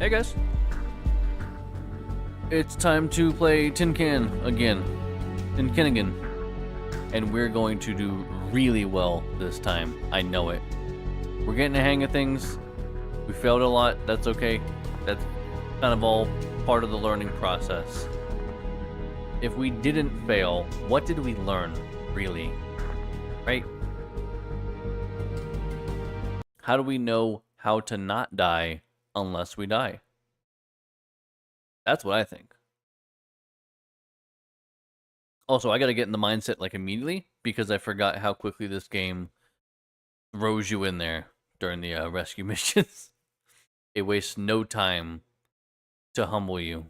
Hey guys, it's time to play Tin Can again, Tin Can again, and we're going to do really well this time. I know it. We're getting the hang of things. We failed a lot. That's okay. That's kind of all part of the learning process. If we didn't fail, what did we learn, really? Right? How do we know how to not die unless we die? That's what I think. Also, I gotta get in the mindset like immediately because I forgot how quickly this game throws you in there during the rescue missions. It wastes no time to humble you.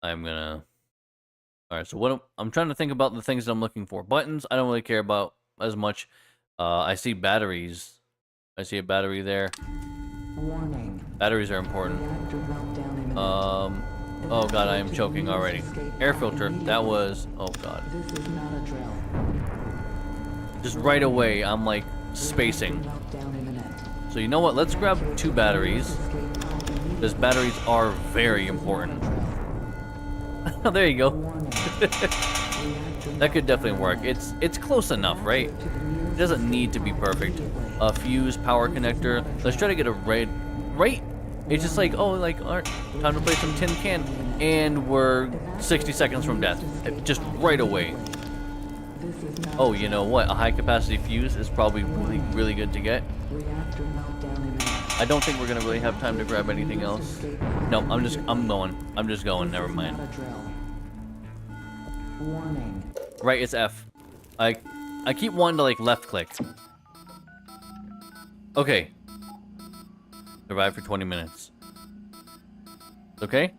I'm gonna... Alright, so what I'm trying to think about the things that I'm looking for. Buttons, I don't really care about as much. I see batteries. I see a battery there. Warning. Batteries are important. Oh god, I am choking already. Air filter, that was... Oh god. This is not a drill. Just right away, I'm like spacing. So you know what, let's grab 2 batteries. Because batteries are very important. Oh, there you go. That could definitely work. It's close enough, right? It doesn't need to be perfect. A fuse, power connector. Let's try to get a red... Right? It's just like, oh, like, alright, time to play some Tin Can. And we're 60 seconds from death. Just right away. Oh, you know what? A high-capacity fuse is probably really, really good to get. I don't think we're gonna really have time to grab anything else. No, I'm just going, never mind. Right, it's F. I keep wanting to, like, left-click. Okay. Survive for 20 minutes. Okay?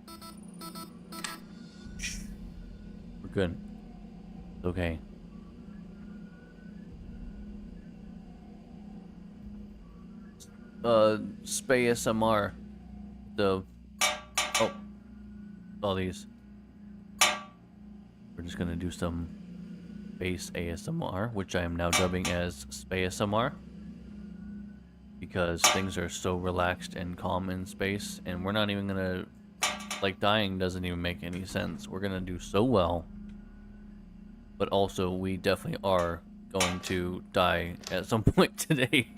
Shh. We're good. It's okay. Spay SMR. Oh, all these. We're just gonna do some bass ASMR, which I am now dubbing as Spay SMR. Because things are so relaxed and calm in space, and we're not even gonna... Like, dying doesn't even make any sense. We're gonna do so well. But also, we definitely are going to die at some point today.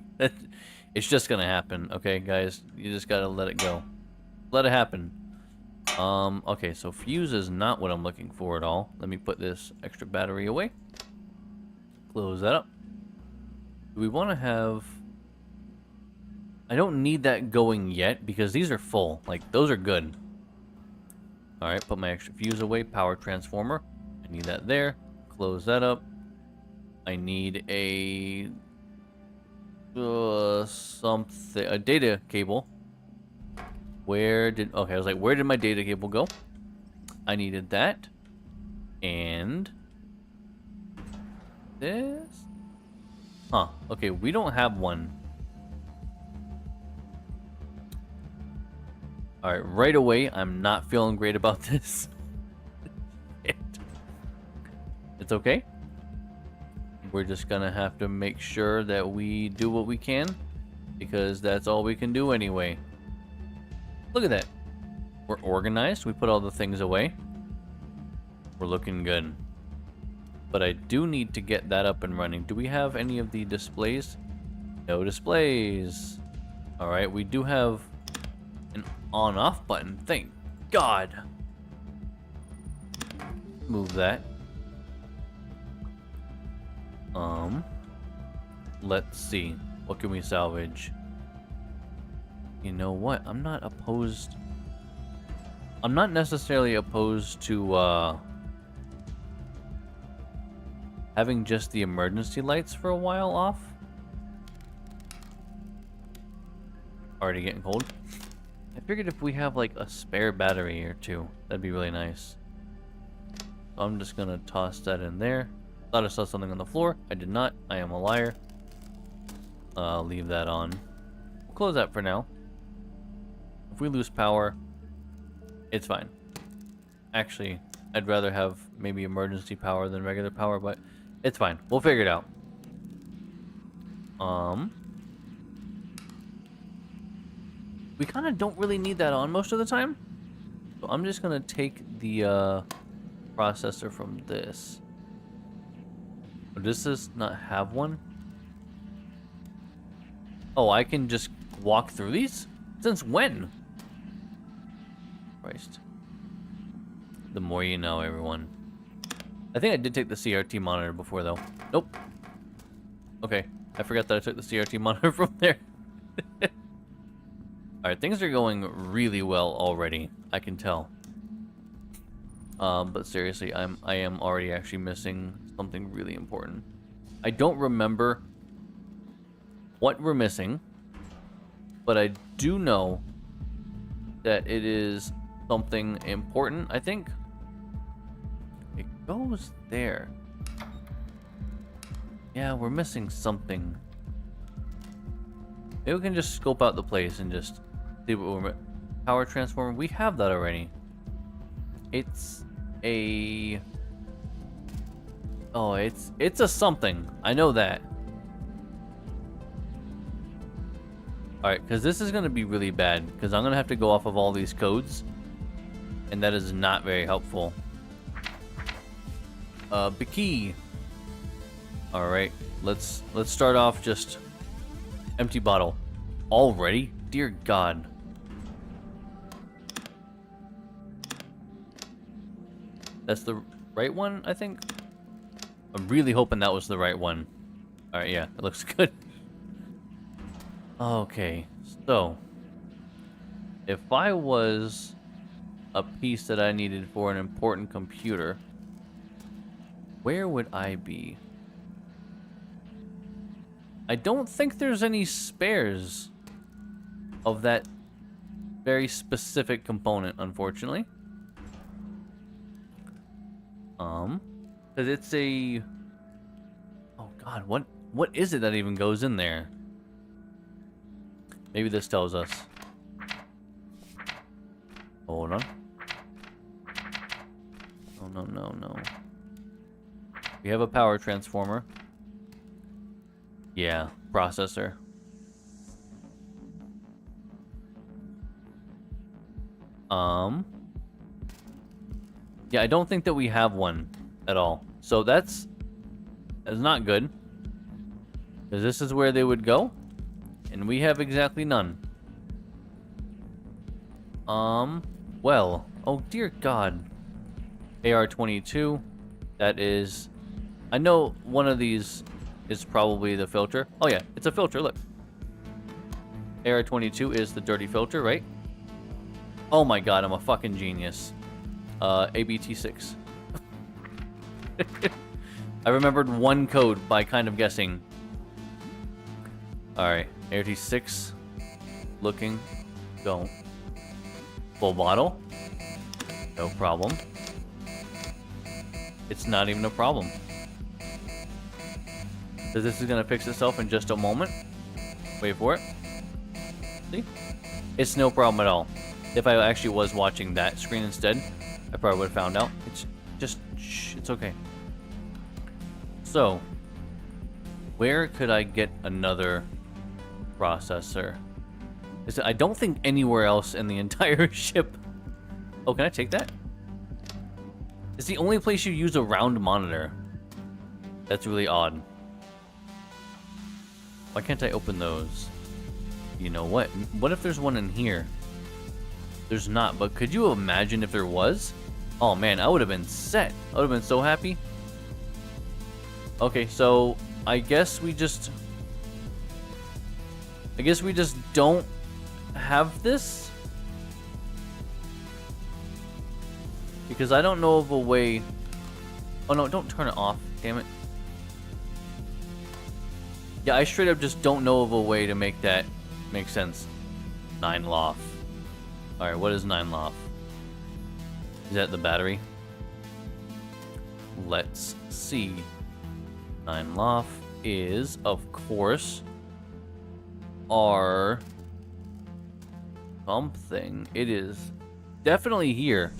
It's just gonna happen, okay, guys? You just gotta let it go. Let it happen. Okay, so fuse is not what I'm looking for at all. Let me put this extra battery away. Close that up. Do we want to have... I don't need that going yet, because these are full. Like, those are good. Alright, put my extra fuse away. Power transformer. I need that there. Close that up. I need a... something... A data cable. Where did... Okay, I was like, where did my data cable go? I needed that. And... this? Huh. Okay, we don't have one. Alright, right away, I'm not feeling great about this. It's okay. We're just gonna have to make sure that we do what we can, because that's all we can do anyway. Look at that. We're organized. We put all the things away. We're looking good. But I do need to get that up and running. Do we have any of the displays? No displays. Alright, we do have an on-off button. Thank God. Move that. Let's see. What can we salvage? You know what? I'm not opposed... I'm not necessarily opposed to, having just the emergency lights for a while off. Already getting cold. I figured if we have, like, a spare battery or two, that'd be really nice. So I'm just gonna toss that in there. Thought I saw something on the floor. I did not. I am a liar. Leave that on. We'll close that for now. If we lose power, it's fine. Actually, I'd rather have maybe emergency power than regular power, but it's fine. We'll figure it out. we kind of don't really need that on most of the time. So I'm just gonna take the processor from this. Does this not have one? Oh, I can just walk through these? Since when? Christ. The more you know, everyone. I think I did take the CRT monitor before, though. Nope. Okay, I forgot that I took the CRT monitor from there. Alright, things are going really well already. I can tell. But seriously, I am already actually missing something really important. I don't remember what we're missing, but I do know that it is something important, I think. It goes there. Yeah, we're missing something. Maybe we can just scope out the place and just see what we're... Power transformer, we have that already. It's a... Oh, it's a something. I know that. Alright, because this is going to be really bad. Because I'm going to have to go off of all these codes. And that is not very helpful. Bikey. Alright, let's start off just... Empty bottle. Already? Dear God. That's the right one, I think? I'm really hoping that was the right one. Alright, yeah, it looks good. Okay, so... If I was a piece that I needed for an important computer, where would I be? I don't think there's any spares of that very specific component, unfortunately. Because it's a... Oh god, what is it that even goes in there? Maybe this tells us. Hold on. Oh, no. We have a power transformer. Yeah, processor. Yeah, I don't think that we have one at all. So that's not good. Because this is where they would go. And we have exactly none. Well. Oh, dear God. AR-22. That is... I know one of these is probably the filter. Oh, yeah. It's a filter. Look. AR-22 is the dirty filter, right? Oh, my God. I'm a fucking genius. ABT6. I remembered one code by kind of guessing. Alright. ART6. Looking. Don't. Full bottle. No problem. It's not even a problem. So this is going to fix itself in just a moment. Wait for it. See? It's no problem at all. If I actually was watching that screen instead, I probably would have found out. It's just... Shh, it's okay. So, where could I get another processor? I don't think anywhere else in the entire ship. Oh, can I take that? It's the only place you use a round monitor. That's really odd. Why can't I open those? You know what? What if there's one in here? There's not, but could you imagine if there was? Oh man, I would have been set. I would have been so happy. Okay, so I guess we just don't have this? Because I don't know of a way... Oh no, don't turn it off, damn it. Yeah, I straight up just don't know of a way to make that make sense. 9 loft. Alright, what is 9 loft? Is that the battery? Let's see. 9 loft is, of course, R something. It is definitely here.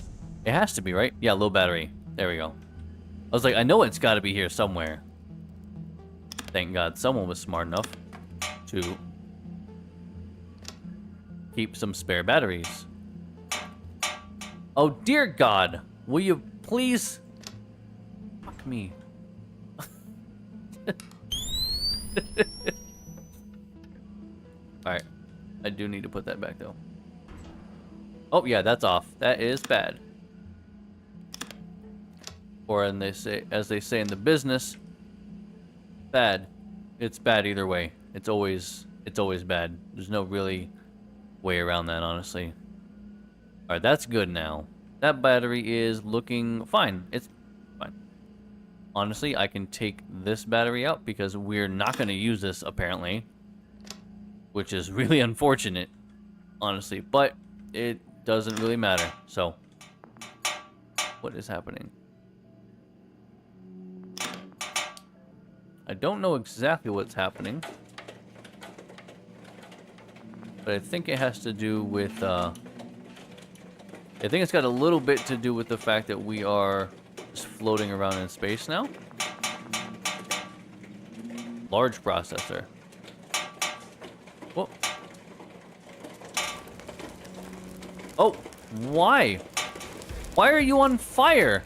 It has to be, right? Yeah, low battery. There we go. I was like, I know it's got to be here somewhere. Thank God someone was smart enough to keep some spare batteries. Oh dear God, will you please? Fuck me. Alright, I do need to put that back though. Oh yeah, that's off. That is bad. Or as they say in the business, bad. It's bad either way. It's always bad. There's no really way around that, honestly. Alright, that's good now. That battery is looking fine. It's fine. Honestly, I can take this battery out because we're not going to use this, apparently. Which is really unfortunate, honestly. But it doesn't really matter. So, what is happening? I don't know exactly what's happening. But I think it has to do with, I think it's got a little bit to do with the fact that we are just floating around in space now. Large processor. Whoa. Oh, why? Why are you on fire?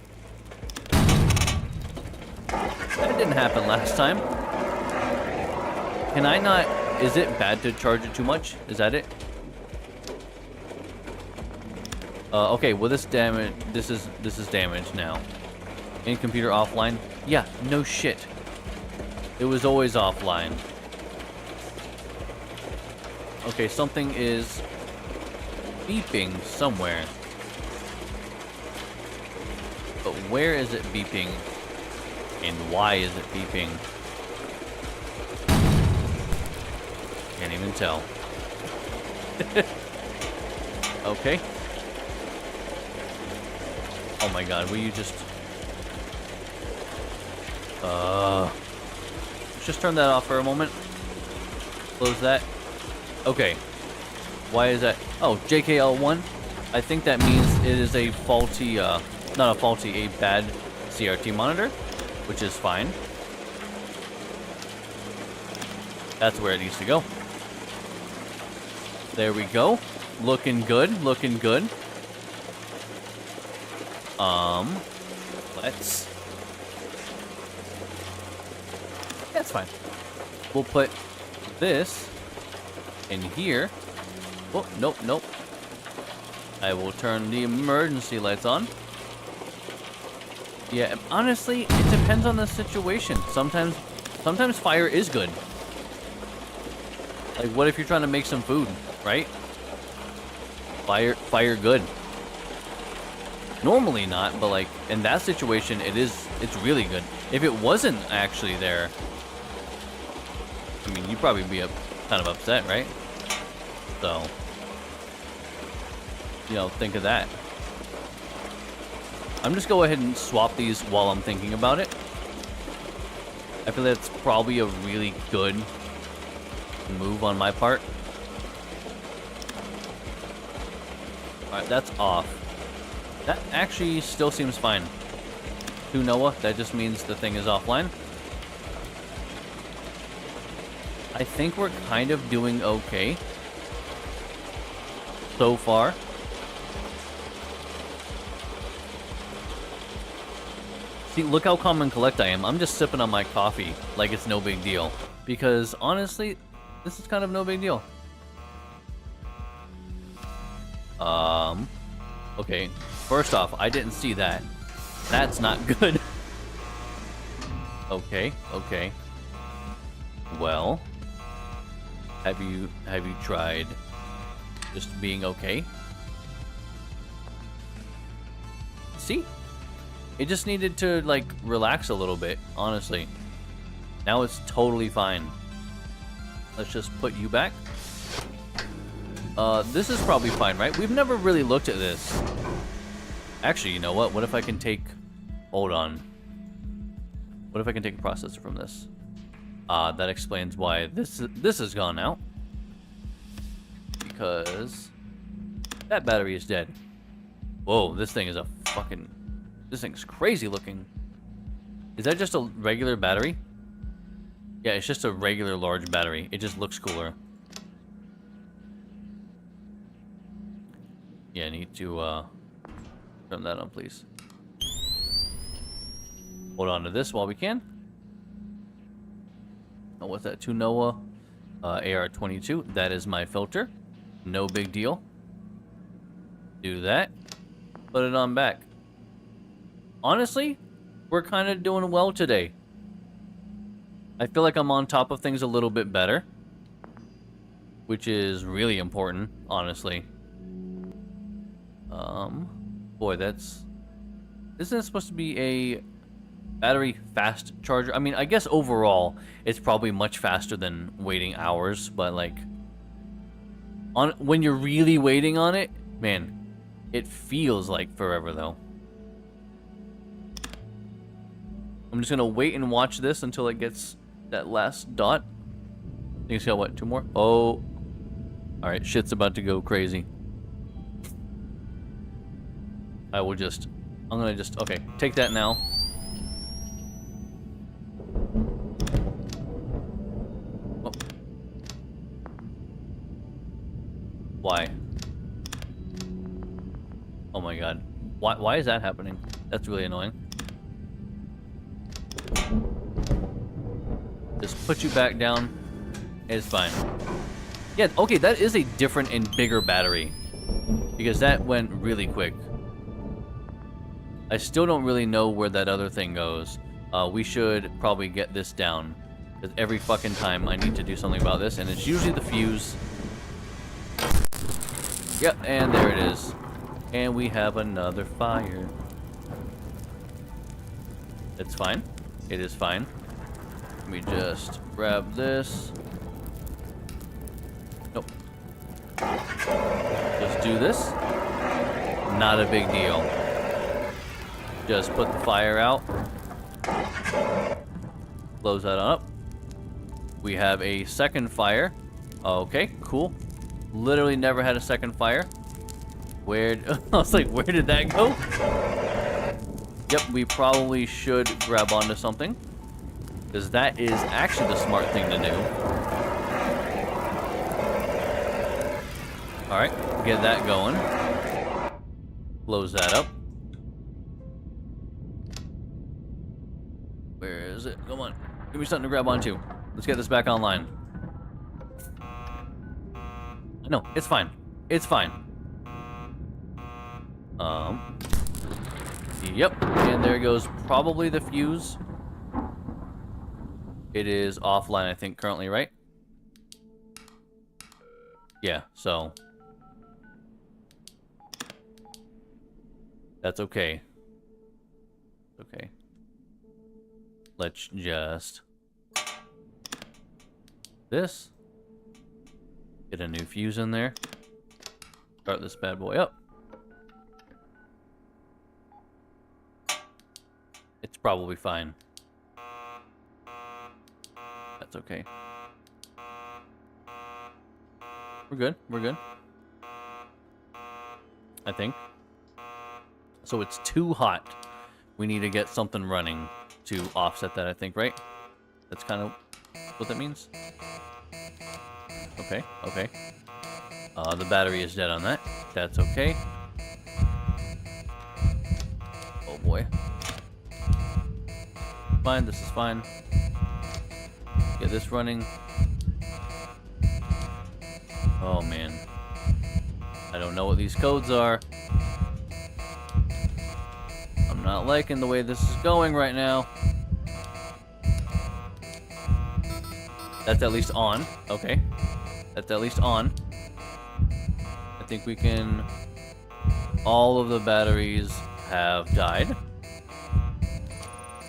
That didn't happen last time. Can I not... Is it bad to charge it too much? Is that it? Okay, well this damage... This is damaged now. In computer offline? Yeah, no shit. It was always offline. Okay, something is beeping somewhere. But where is it beeping? And why is it beeping? Can't even tell. Okay. Oh my god, will you just... Let's just turn that off for a moment. Close that. Okay. Why is that? Oh, JKL1. I think that means it is a faulty, not a faulty, a bad CRT monitor, which is fine. That's where it needs to go. There we go. Looking good, looking good. Let's... That's fine. We'll put this in here. Oh, nope, nope. I will turn the emergency lights on. Yeah, honestly, it depends on the situation. Sometimes fire is good. Like, what if you're trying to make some food, right? Fire good. Normally not, but like, in that situation, it's really good. If it wasn't actually there, I mean, you'd probably be kind of upset, right? So, you know, think of that. I'm just go ahead and swap these while I'm thinking about it. I feel that's probably a really good move on my part. Alright, that's off. That actually still seems fine. To Noah, that just means the thing is offline. I think we're kind of doing okay so far. See, look how calm and collect I am. I'm just sipping on my coffee like it's no big deal. Because, honestly, this is kind of no big deal. Okay. First off, I didn't see that. That's not good. Okay, okay. Well, have you tried just being okay? See? It just needed to, like, relax a little bit, honestly. Now it's totally fine. Let's just put you back. This is probably fine, right? We've never really looked at this. Actually, you know what? What if I can take... Hold on. What if I can take a processor from this? That explains why this has gone out. Because that battery is dead. Whoa, this thing is a fucking... This thing's crazy looking. Is that just a regular battery? Yeah, it's just a regular large battery. It just looks cooler. Yeah, I need to turn that on, please. Hold on to this while we can. Oh, what's that? 2 Noah AR-22. That is my filter. No big deal. Do that. Put it on back. Honestly, we're kind of doing well today. I feel like I'm on top of things a little bit better, which is really important, honestly. Boy, isn't it supposed to be a battery fast charger? I mean, I guess overall, it's probably much faster than waiting hours, but like, when you're really waiting on it, man, it feels like forever though. I'm just gonna wait and watch this until it gets that last dot. You can see what, 2 more? Oh, all right, shit's about to go crazy. I'm gonna just, okay, take that now. Oh. Why? Oh my god. Why is that happening? That's really annoying. Just put you back down. It's fine. Yeah, okay, that is a different and bigger battery. Because that went really quick. I still don't really know where that other thing goes. We should probably get this down. Because every fucking time I need to do something about this, and it's usually the fuse. Yep, and there it is. And we have another fire. It's fine. It is fine. Let me just grab this. Nope. Just do this. Not a big deal. Just put the fire out. Close that up. We have a second fire. Okay, cool. Literally never had a second fire. I was like, where did that go? Yep, we probably should grab onto something. Because that is actually the smart thing to do. Alright, get that going. Close that up. Where is it? Come on. Give me something to grab onto. Let's get this back online. No, it's fine. It's fine. Yep, and there goes probably the fuse. It is offline, I think, currently, right? Yeah, so that's okay. Okay. Let's just this. Get a new fuse in there. Start this bad boy up. It's probably fine. That's okay. We're good. We're good. I think. So it's too hot. We need to get something running to offset that, I think, right? That's kind of what that means. Okay, okay. The battery is dead on that. That's okay. Oh boy. Fine, this is fine. Get this running. Oh man. I don't know what these codes are. I'm not liking the way this is going right now. That's at least on. Okay. That's at least on. I think we can... All of the batteries have died.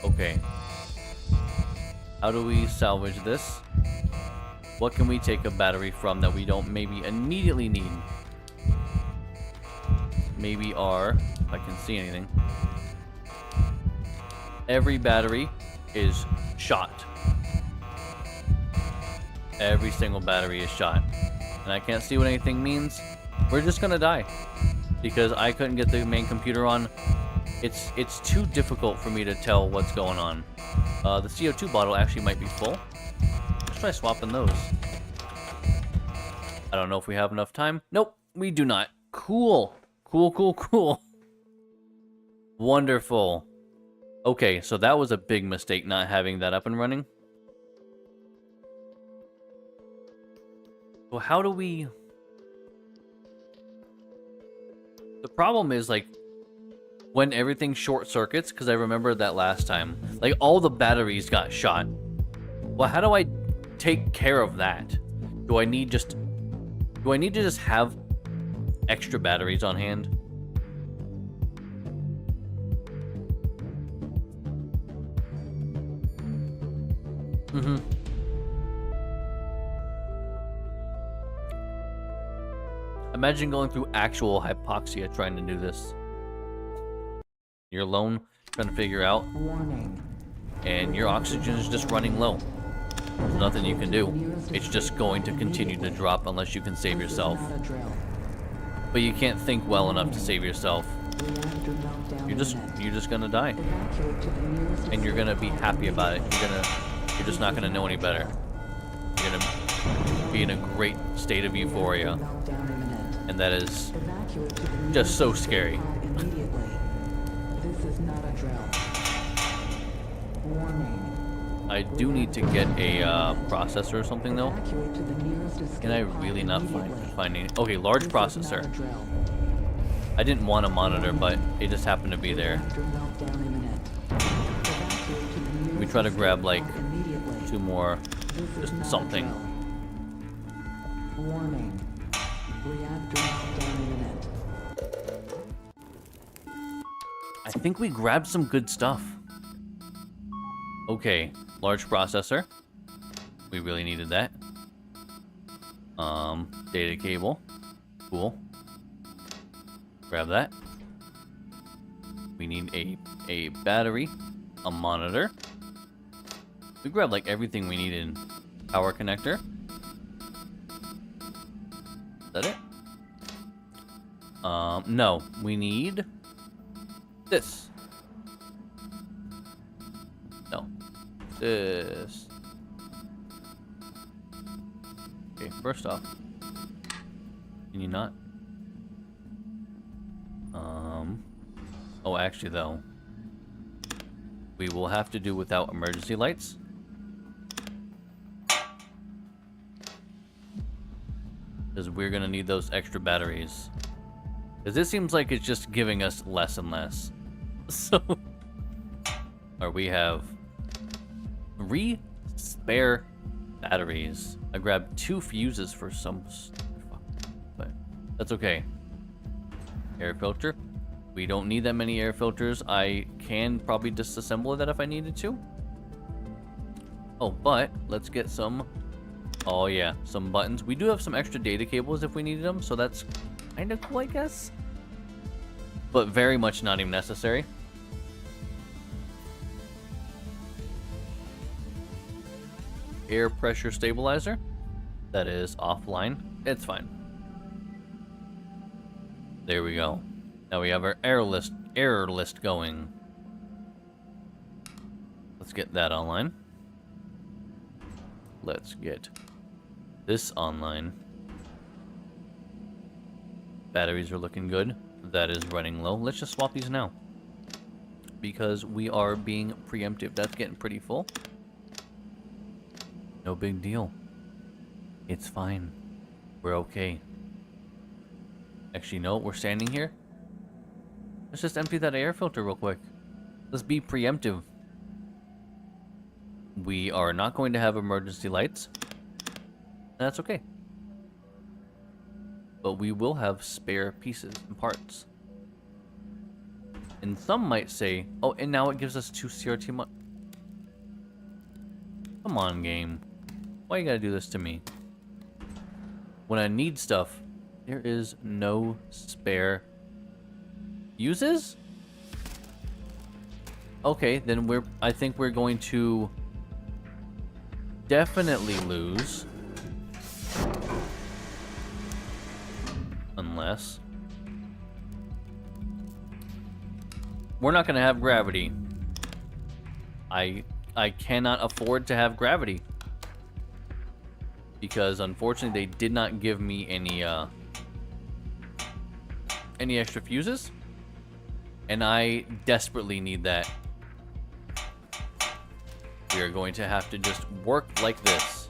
Okay. How do we salvage this? What can we take a battery from that we don't maybe immediately need? Maybe if I can see anything. Every battery is shot. Every single battery is shot. And I can't see what anything means. We're just gonna die. Because I couldn't get the main computer on. It's too difficult for me to tell what's going on. The CO2 bottle actually might be full. Let's try swapping those. I don't know if we have enough time. Nope, we do not. Cool. Cool. Wonderful. Okay, so that was a big mistake not having that up and running. So how do we... The problem is, like, when everything short circuits, because I remember that last time, like, all the batteries got shot. Well, how do I take care of that? Do I need to just have extra batteries on hand? Imagine going through actual hypoxia trying to do this. You're alone, trying to figure out, Warning. and your oxygen is just running low. There's nothing you can do. It's just going to continue to drop unless you can save yourself. Not a drill. But you can't think well enough to save yourself. Reactor meltdown You're just gonna die. Evacuate to the nearest And you're gonna be happy about it. You're just not gonna know any better. You're gonna be in a great state of euphoria. meltdown imminent. And that is Evacuate to the just so nearest scary. pod immediately. This is not a drill. Warning. I do need to get a processor or something though. Evacuate to the nearest escape Can I pod really not immediately. find any? Okay, large This is processor. not a drill. I didn't want a monitor, but it just happened to be there. Reactor meltdown imminent. Evacuate to the We nearest try to grab escape like pod immediately. 2 more, This is just not a something. drill. Warning. Reactor meltdown imminent. I think we grabbed some good stuff. Okay, large processor. We really needed that. Data cable. Cool. Grab that. We need a battery, a monitor. We grabbed like everything we needed. Power connector. Is that it? No, we need this. No. This. Okay, first off. Can you not? Oh, actually, though. We will have to do without emergency lights. Because we're going to need those extra batteries. Because this seems like it's just giving us less and less. So... Or we have 3 spare batteries. I grabbed 2 fuses for some... But that's okay. Air filter. We don't need that many air filters. I can probably disassemble that if I needed to. Oh, but let's get some... Oh yeah, some buttons. We do have some extra data cables if we needed them, so that's kind of cool, I guess. But very much not even necessary. Air pressure stabilizer. That is offline. It's fine. There we go. Now we have our error list going. Let's get that online. Let's get this online. Batteries are looking good. That is running low. Let's just swap these now. Because we are being preemptive. That's getting pretty full. No big deal. It's fine. We're okay. Actually, no, we're standing here. Let's just empty that air filter real quick. Let's be preemptive. We are not going to have emergency lights. That's okay. But we will have spare pieces and parts. And some might say, oh, and now it gives us 2 CRT money. Come on, game. Why you gotta do this to me? When I need stuff, there is no spare uses? Okay, then I think we're going to definitely lose. Unless we're not gonna have gravity. I cannot afford to have gravity. Because unfortunately they did not give me any any extra fuses. And I desperately need that. We are going to have to just work like this.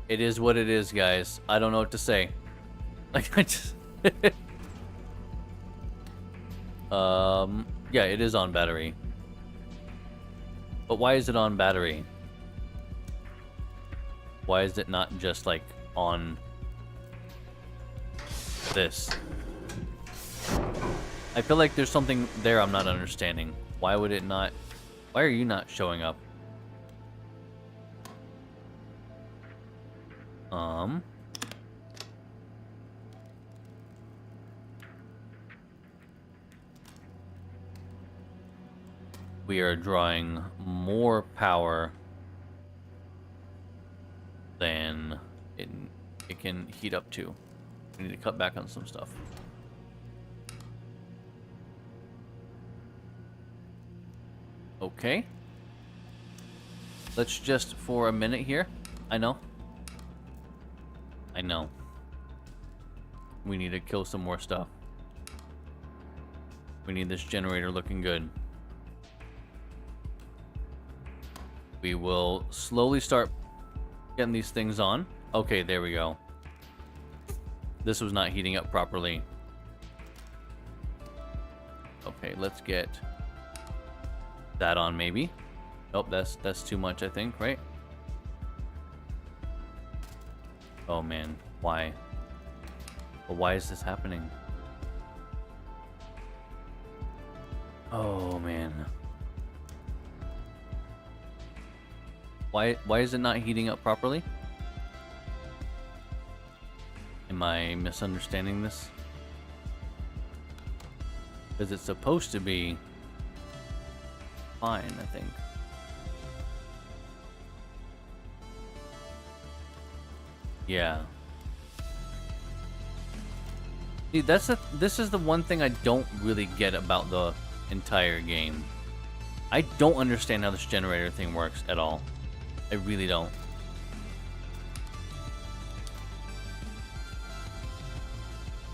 It is what it is, guys. I don't know what to say. Like, I just... yeah, it is on battery. But why is it on battery? Why is it not just, like, on this? I feel like there's something there I'm not understanding. Why would it not... Why are you not showing up? We are drawing more power than it can heat up to. We need to cut back on some stuff. Okay. Let's just, for a minute here. I know. We need to kill some more stuff. We need this generator looking good. We will slowly start getting these things on. Okay, there we go. This was not heating up properly. Okay, let's get that on maybe. Nope, that's too much, I think, right? Oh man, why? Well, why is this happening? Oh man. Why is it not heating up properly? Am I misunderstanding this? Because it's supposed to be fine, I think. Yeah. See, this is the one thing I don't really get about the entire game. I don't understand how this generator thing works at all. I really don't.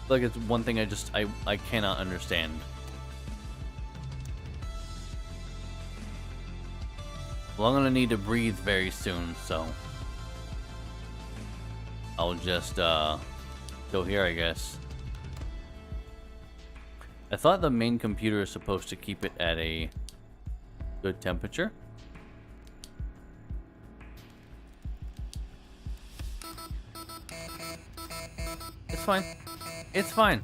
Like, it's one thing I cannot understand. Well, I'm gonna need to breathe very soon, so I'll just go here, I guess. I thought the main computer is supposed to keep it at a good temperature. It's fine. It's fine.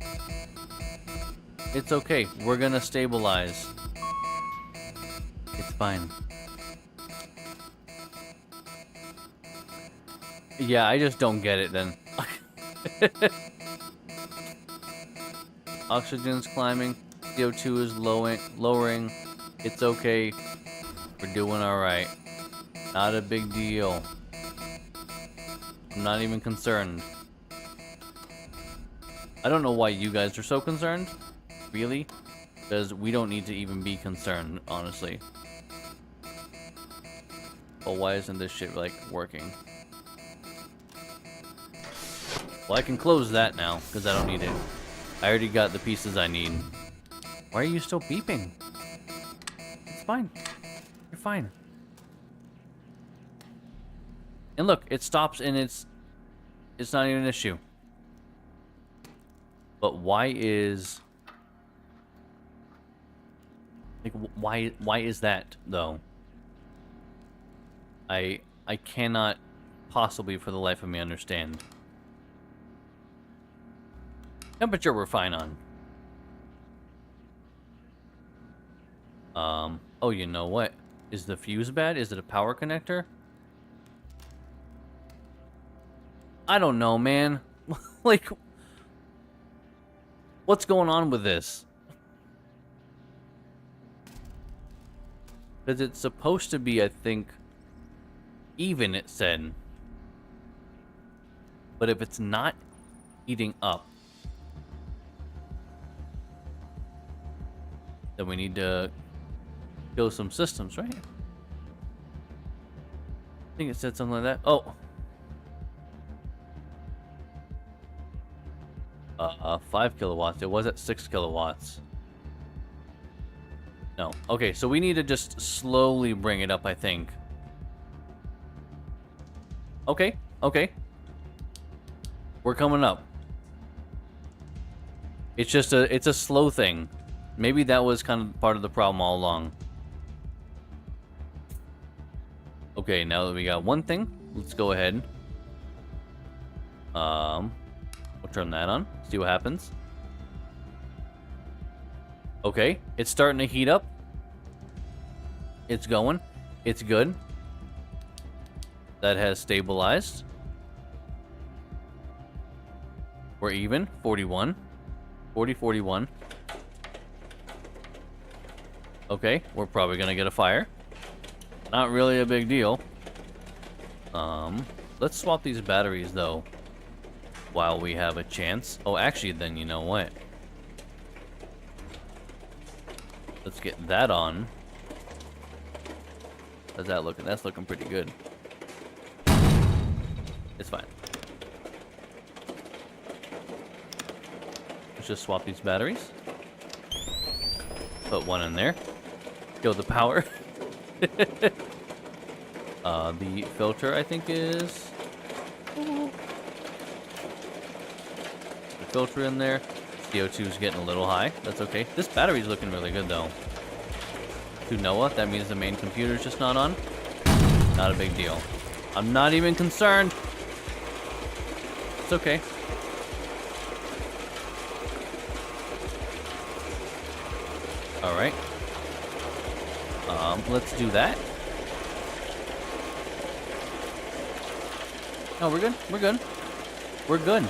It's okay. We're gonna stabilize. It's fine. Yeah, I just don't get it then. Oxygen's climbing. CO2 is lowering. It's okay. We're doing alright. Not a big deal. I'm not even concerned. I don't know why you guys are so concerned. Really? Because we don't need to even be concerned, honestly. But why isn't this shit, like, working? Well, I can close that now, because I don't need it. I already got the pieces I need. Why are you still beeping? It's fine. You're fine. And look, it stops and it's not even an issue. But why is... Like, why is that, though? I cannot possibly for the life of me understand. Temperature we're fine on. Oh, you know what? Is the fuse bad? Is it a power connector? I don't know, man. Like, what's going on with this? Because it's supposed to be, I think, even, it said. But if it's not heating up, then we need to kill some systems, right? I think it said something like that. Oh. 5 kilowatts. It was at 6 kilowatts. No. Okay, so we need to just slowly bring it up, I think. Okay, okay. We're coming up. It's just it's a slow thing. Maybe that was kind of part of the problem all along. Okay, now that we got one thing, let's go ahead. We'll turn that on, see what happens. Okay, it's starting to heat up. It's going. It's good. That has stabilized. We're even. 41. 40, 41. Okay, we're probably gonna get a fire. Not really a big deal. Let's swap these batteries, though, while we have a chance. Oh, actually, then you know what? Let's get that on. How's that looking? That's looking pretty good. It's fine. Let's just swap these batteries. Put one in there. Kill the power. The filter, I think, is... The filter in there. CO2 is getting a little high. That's okay. This battery's looking really good, though. To Noah, that means the main computer's just not on. Not a big deal. I'm not even concerned. It's okay. Alright. Let's do that. No, we're good. We're good. We're good.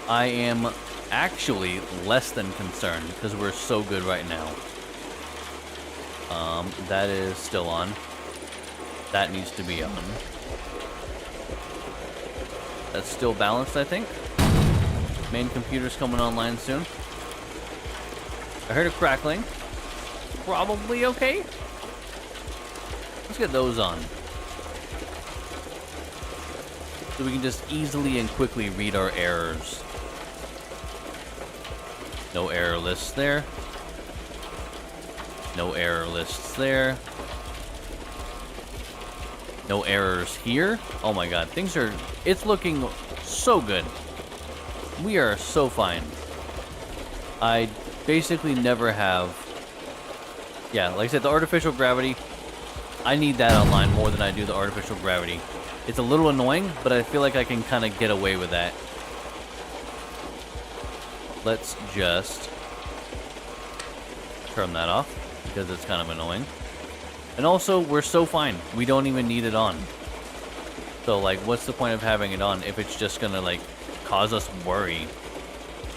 I am actually less than concerned because we're so good right now. That is still on. That needs to be on. That's still balanced, I think. Main computer's coming online soon. I heard a crackling. Probably okay. Let's get those on. So we can just easily and quickly read our errors. No error lists there. No error lists there. No errors here. Oh my god, things are... It's looking so good. We are so fine. I basically never have... Yeah, like I said, the artificial gravity, I need that online more than I do the artificial gravity. It's a little annoying, but I feel like I can kind of get away with that. Let's just turn that off, because it's kind of annoying. And also, we're so fine. We don't even need it on. So, like, what's the point of having it on if it's just gonna, like, cause us worry?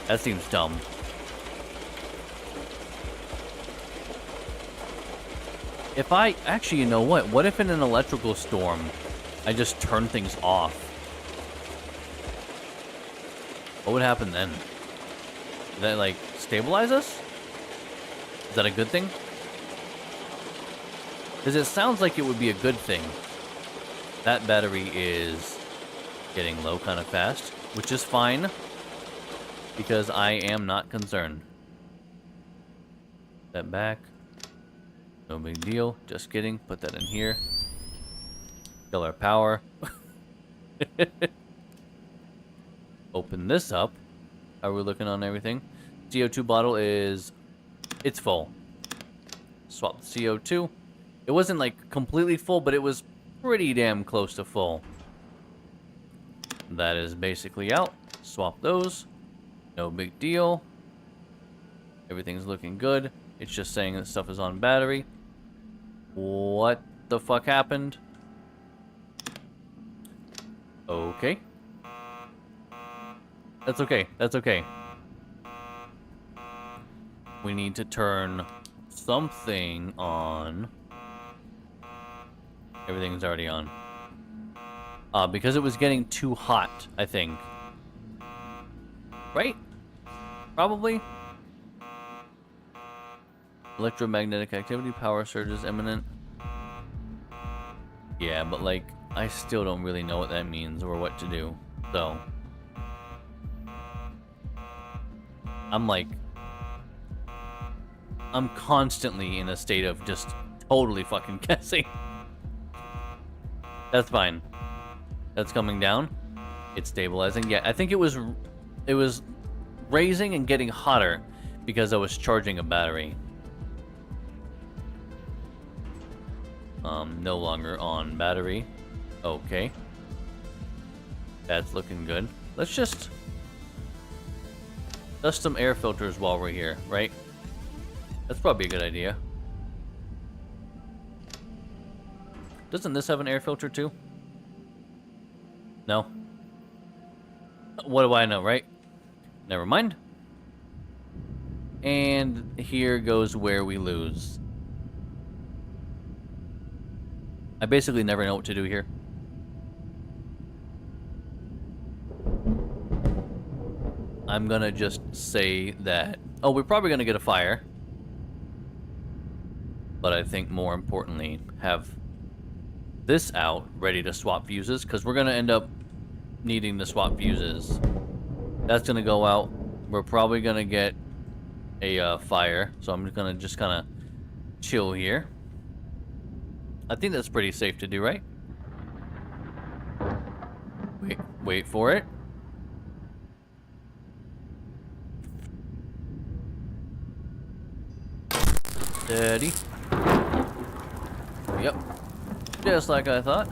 That seems dumb. If I... Actually, you know what? What if in an electrical storm, I just turn things off? What would happen then? Would that, like, stabilize us? Is that a good thing? Because it sounds like it would be a good thing. That battery is getting low kind of fast, which is fine, because I am not concerned. That back. No big deal. Just kidding. Put that in here. Kill our power. Open this up. How are we looking on everything? CO2 bottle is... It's full. Swap the CO2. It wasn't like completely full, but it was pretty damn close to full. That is basically out. Swap those. No big deal. Everything's looking good. It's just saying that stuff is on battery. What the fuck happened? Okay. That's okay. That's okay. We need to turn something on. Everything's already on. Because it was getting too hot, I think. Right? Probably. Electromagnetic activity, power surges imminent. Yeah, but like, I still don't really know what that means or what to do. So, I'm like, I'm constantly in a state of just totally fucking guessing. That's fine. That's coming down. It's stabilizing. Yeah, I think it was raising and getting hotter because I was charging a battery. No longer on battery. Okay. That's looking good. Let's just dust some air filters while we're here, right? That's probably a good idea. Doesn't this have an air filter too? No? What do I know, right? Never mind. And here goes where we lose. I basically never know what to do here. I'm gonna just say that... Oh, we're probably gonna get a fire. But I think more importantly, have this out, ready to swap fuses, because we're gonna end up needing to swap fuses. That's gonna go out. We're probably gonna get a fire, so I'm gonna just kind of chill here. I think that's pretty safe to do, right? Wait for it. Steady. Yep. Just like I thought.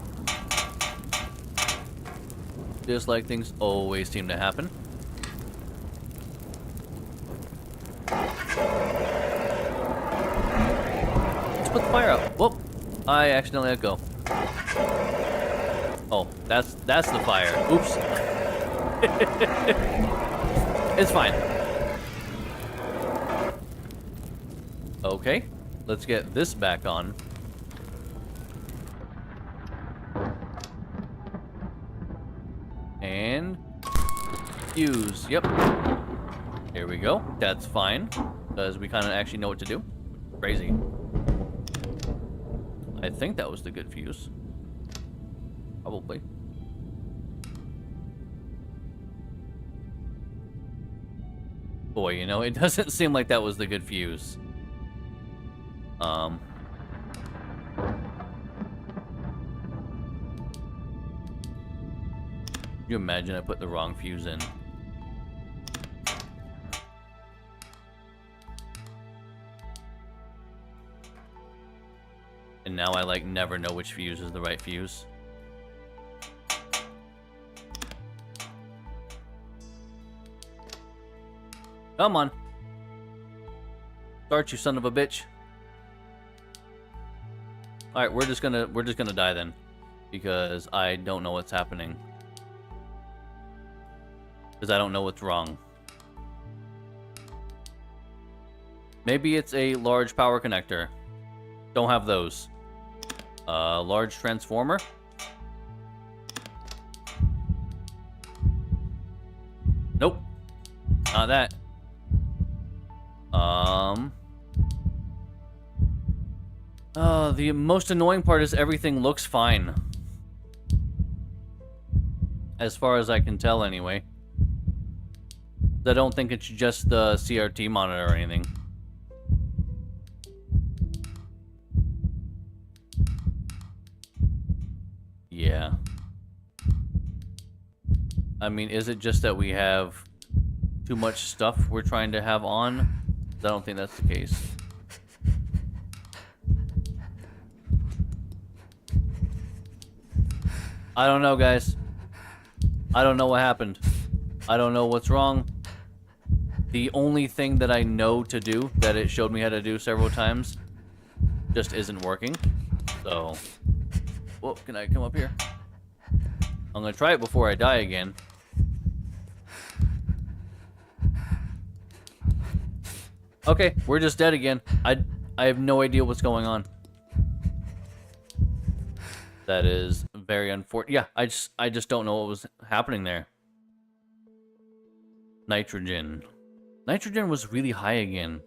Just like things always seem to happen. Let's put the fire out. Whoop. I accidentally let go. Oh, that's the fire. Oops. It's fine. Okay, let's get this back on. And fuse. Yep. Here we go. That's fine, because we kind of actually know what to do. Crazy. I think that was the good fuse. Probably. Boy, you know, it doesn't seem like that was the good fuse. Can you imagine I put the wrong fuse in? And now I, like, never know which fuse is the right fuse. Come on. Start, you son of a bitch. Alright, we're just gonna die then. Because I don't know what's happening. Because I don't know what's wrong. Maybe it's a large power connector. Don't have those. Large transformer? Nope. Not that. The most annoying part is everything looks fine. As far as I can tell, anyway. I don't think it's just the CRT monitor or anything. Yeah. I mean, is it just that we have too much stuff we're trying to have on? I don't think that's the case. I don't know, guys. I don't know what happened. I don't know what's wrong. The only thing that I know to do, that it showed me how to do several times, just isn't working. So, whoa, can I come up here? I'm gonna try it before I die again. Okay, we're just dead again. I have no idea what's going on. That is very unfortunate. Yeah, I just don't know what was happening there. Nitrogen. Nitrogen was really high again.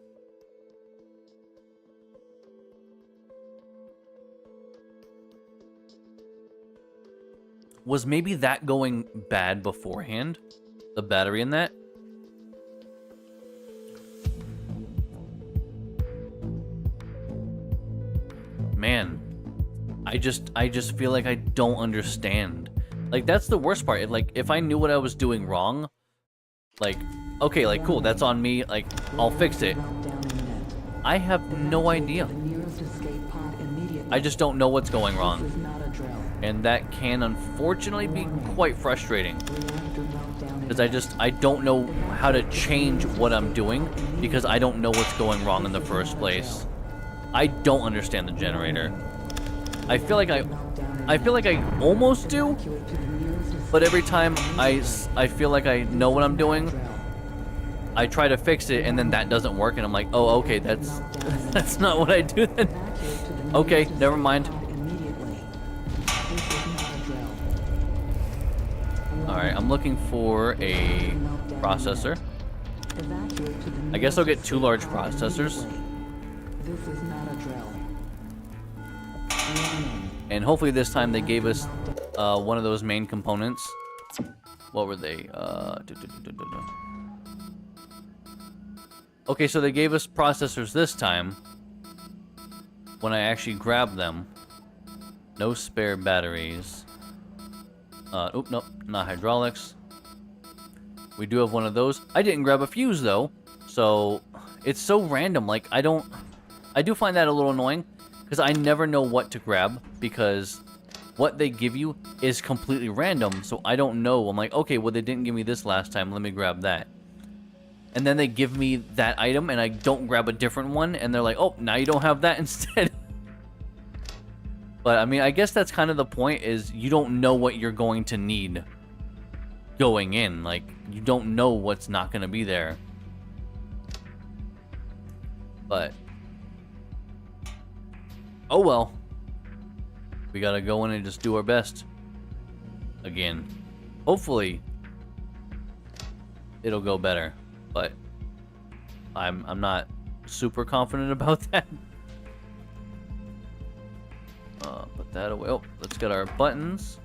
Was maybe that going bad beforehand? The battery in that? I just feel like I don't understand. Like, that's the worst part. Like, if I knew what I was doing wrong, like, okay, like, cool, that's on me, like, I'll fix it. Meltdown imminent. I have no idea. The nearest escape pod immediately. I just don't know what's going This wrong. is not a drill. And that can unfortunately be quite frustrating. Reactor meltdown Because I don't know how to change what I'm doing because I don't know what's going wrong in the first place. I don't understand the generator. I feel like I almost do, Evacuate to the nearest escape but every time I feel like I know what I'm doing, drill. I try to fix it and then that doesn't work and I'm like, oh, okay, that's not what I do then. Evacuate to the nearest Okay, escape never mind. pod immediately. This is not a drill. All right, I'm looking for a processor. Evacuate to the I guess I'll get nearest 2 large escape pod processors. immediately. This is not a drill. Warning. And hopefully this time they gave us one of those main components. What were they? Okay, so they gave us processors this time. When I actually grabbed them. No spare batteries. Nope, not hydraulics. We do have one of those. I didn't grab a fuse though. So it's so random. Like, I do find that a little annoying. Because I never know what to grab, because what they give you is completely random, so I don't know. I'm like, okay, well, they didn't give me this last time, let me grab that. And then they give me that item, and I don't grab a different one, and they're like, oh, now you don't have that instead. But, I mean, I guess that's kind of the point, is you don't know what you're going to need going in. Like, you don't know what's not going to be there. But... oh well. We gotta go in and just do our best. Again. Hopefully it'll go better. But I'm not super confident about that. Put that away. Oh, let's get our buttons.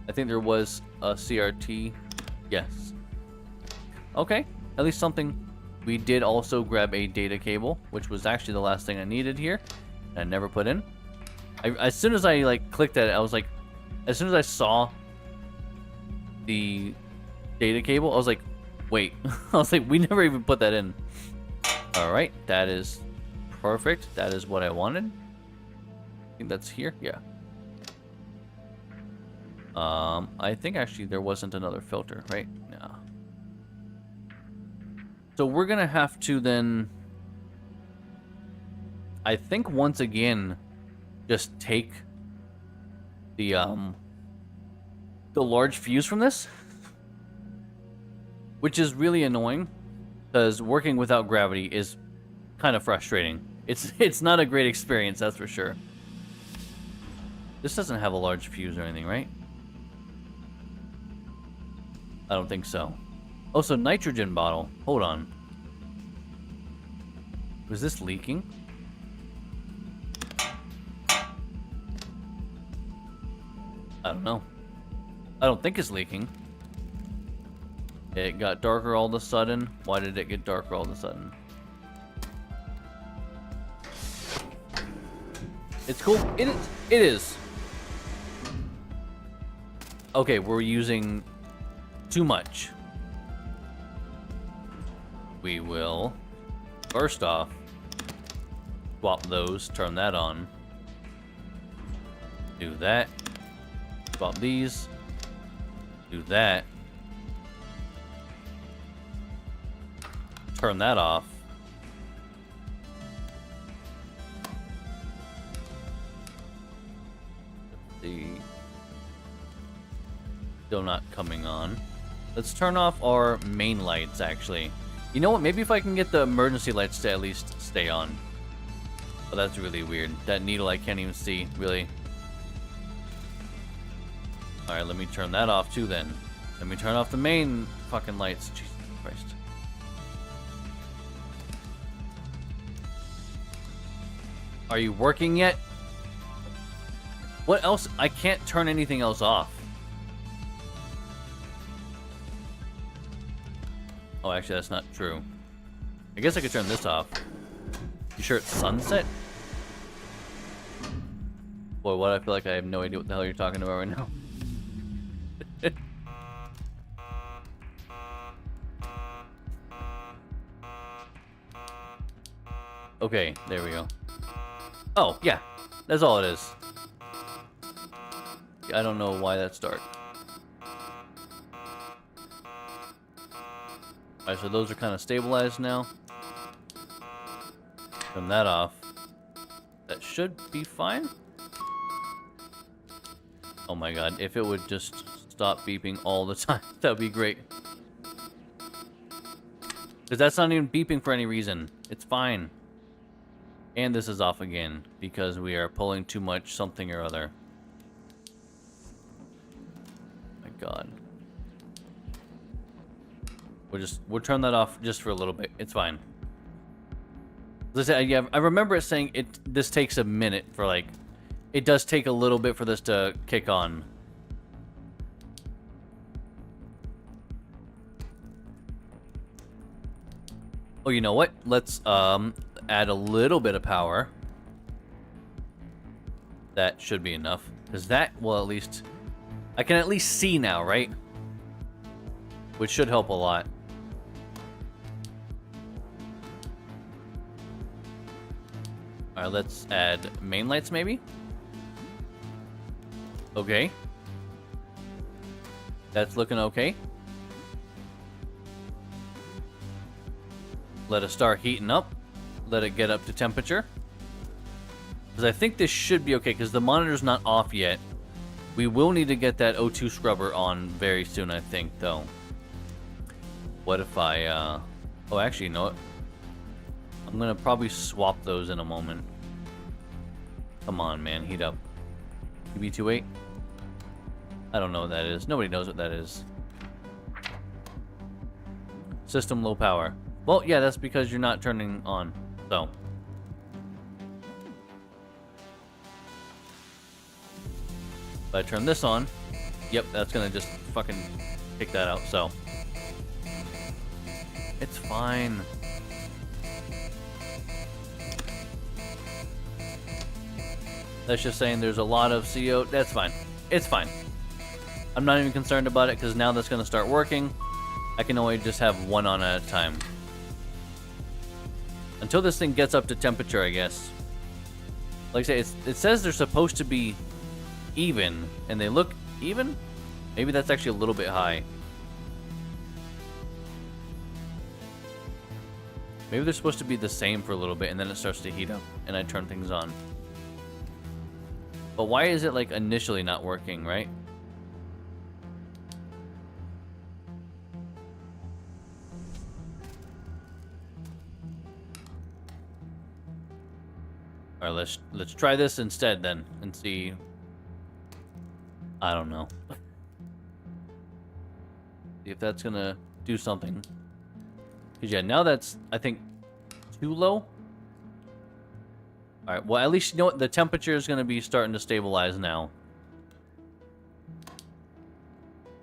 I think there was a CRT. Yes. Okay. At least something. We did also grab a data cable, which was actually the last thing I needed here. And I never put in. As soon as I like clicked at it, I was like, as soon as I saw the data cable, I was like, wait. I was like, we never even put that in. All right, that is perfect. That is what I wanted. I think that's here. Yeah. I think actually there wasn't another filter, right? No. So we're gonna have to then, I think once again, just take the large fuse from this, which is really annoying because working without gravity is kind of frustrating. It's not a great experience, that's for sure. This doesn't have a large fuse or anything, right? I don't think so. Oh, so nitrogen bottle. Hold on. Was this leaking? I don't know. I don't think it's leaking. It got darker all of a sudden. Why did it get darker all of a sudden? It's cool. It is. It is. Okay, we're using too much. We will, first off, swap those, turn that on. Do that. Swap these. Do that. Turn that off. See. Still not coming on. Let's turn off our main lights, actually. You know what? Maybe if I can get the emergency lights to at least stay on. Oh, that's really weird. That needle I can't even see, really. Alright, let me turn that off too then. Let me turn off the main fucking lights. Jesus Christ. Are you working yet? What else? I can't turn anything else off. Oh, actually, that's not true. I guess I could turn this off. You sure it's sunset? Boy, what I feel like I have no idea what the hell you're talking about right now. Okay, there we go. Oh, yeah. That's all it is. I don't know why that's dark. Alright, so those are kind of stabilized now. Turn that off. That should be fine. Oh my god, if it would just stop beeping all the time, that would be great. Because that's not even beeping for any reason. It's fine. And this is off again, because we are pulling too much something or other. My god. We'll turn that off just for a little bit. It's fine. Listen, yeah, I remember it saying this takes a minute for like... It does take a little bit for this to kick on. Oh, you know what? Let's add a little bit of power. That should be enough. Because that will at least... I can at least see now, right? Which should help a lot. Alright, let's add main lights maybe? Okay. That's looking okay. Let it start heating up. Let it get up to temperature. Because I think this should be okay, because the monitor's not off yet. We will need to get that O2 scrubber on very soon, I think, though. What if I, Oh, actually, you know what? I'm gonna probably swap those in a moment. Come on, man, heat up. TB28? I don't know what that is. Nobody knows what that is. System low power. Well, yeah, that's because you're not turning on, so. If I turn this on, yep, that's gonna just fucking kick that out, so. It's fine. That's just saying there's a lot of CO. That's fine. It's fine. I'm not even concerned about it because now that's going to start working. I can only just have one on at a time. Until this thing gets up to temperature, I guess. Like I say, it says they're supposed to be even, and they look even? Maybe that's actually a little bit high. Maybe they're supposed to be the same for a little bit, and then it starts to heat up, and I turn things on. But why is it, like, initially not working, right? Alright, let's try this instead, then, and see... I don't know. See if that's gonna do something. Because, yeah, now that's, I think, too low. Alright, well, at least you know what? The temperature is going to be starting to stabilize now.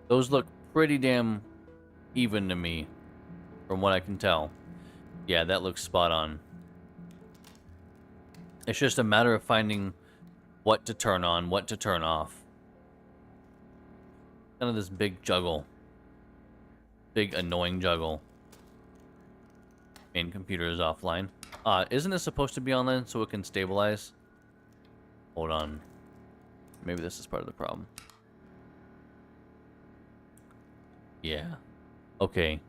Those look pretty damn even to me, from what I can tell. Yeah, that looks spot on. It's just a matter of finding what to turn on, what to turn off. Kind of this big juggle. Big annoying juggle. Main computer is offline. Isn't it supposed to be online so it can stabilize? Hold on. Maybe this is part of the problem. Yeah. Okay.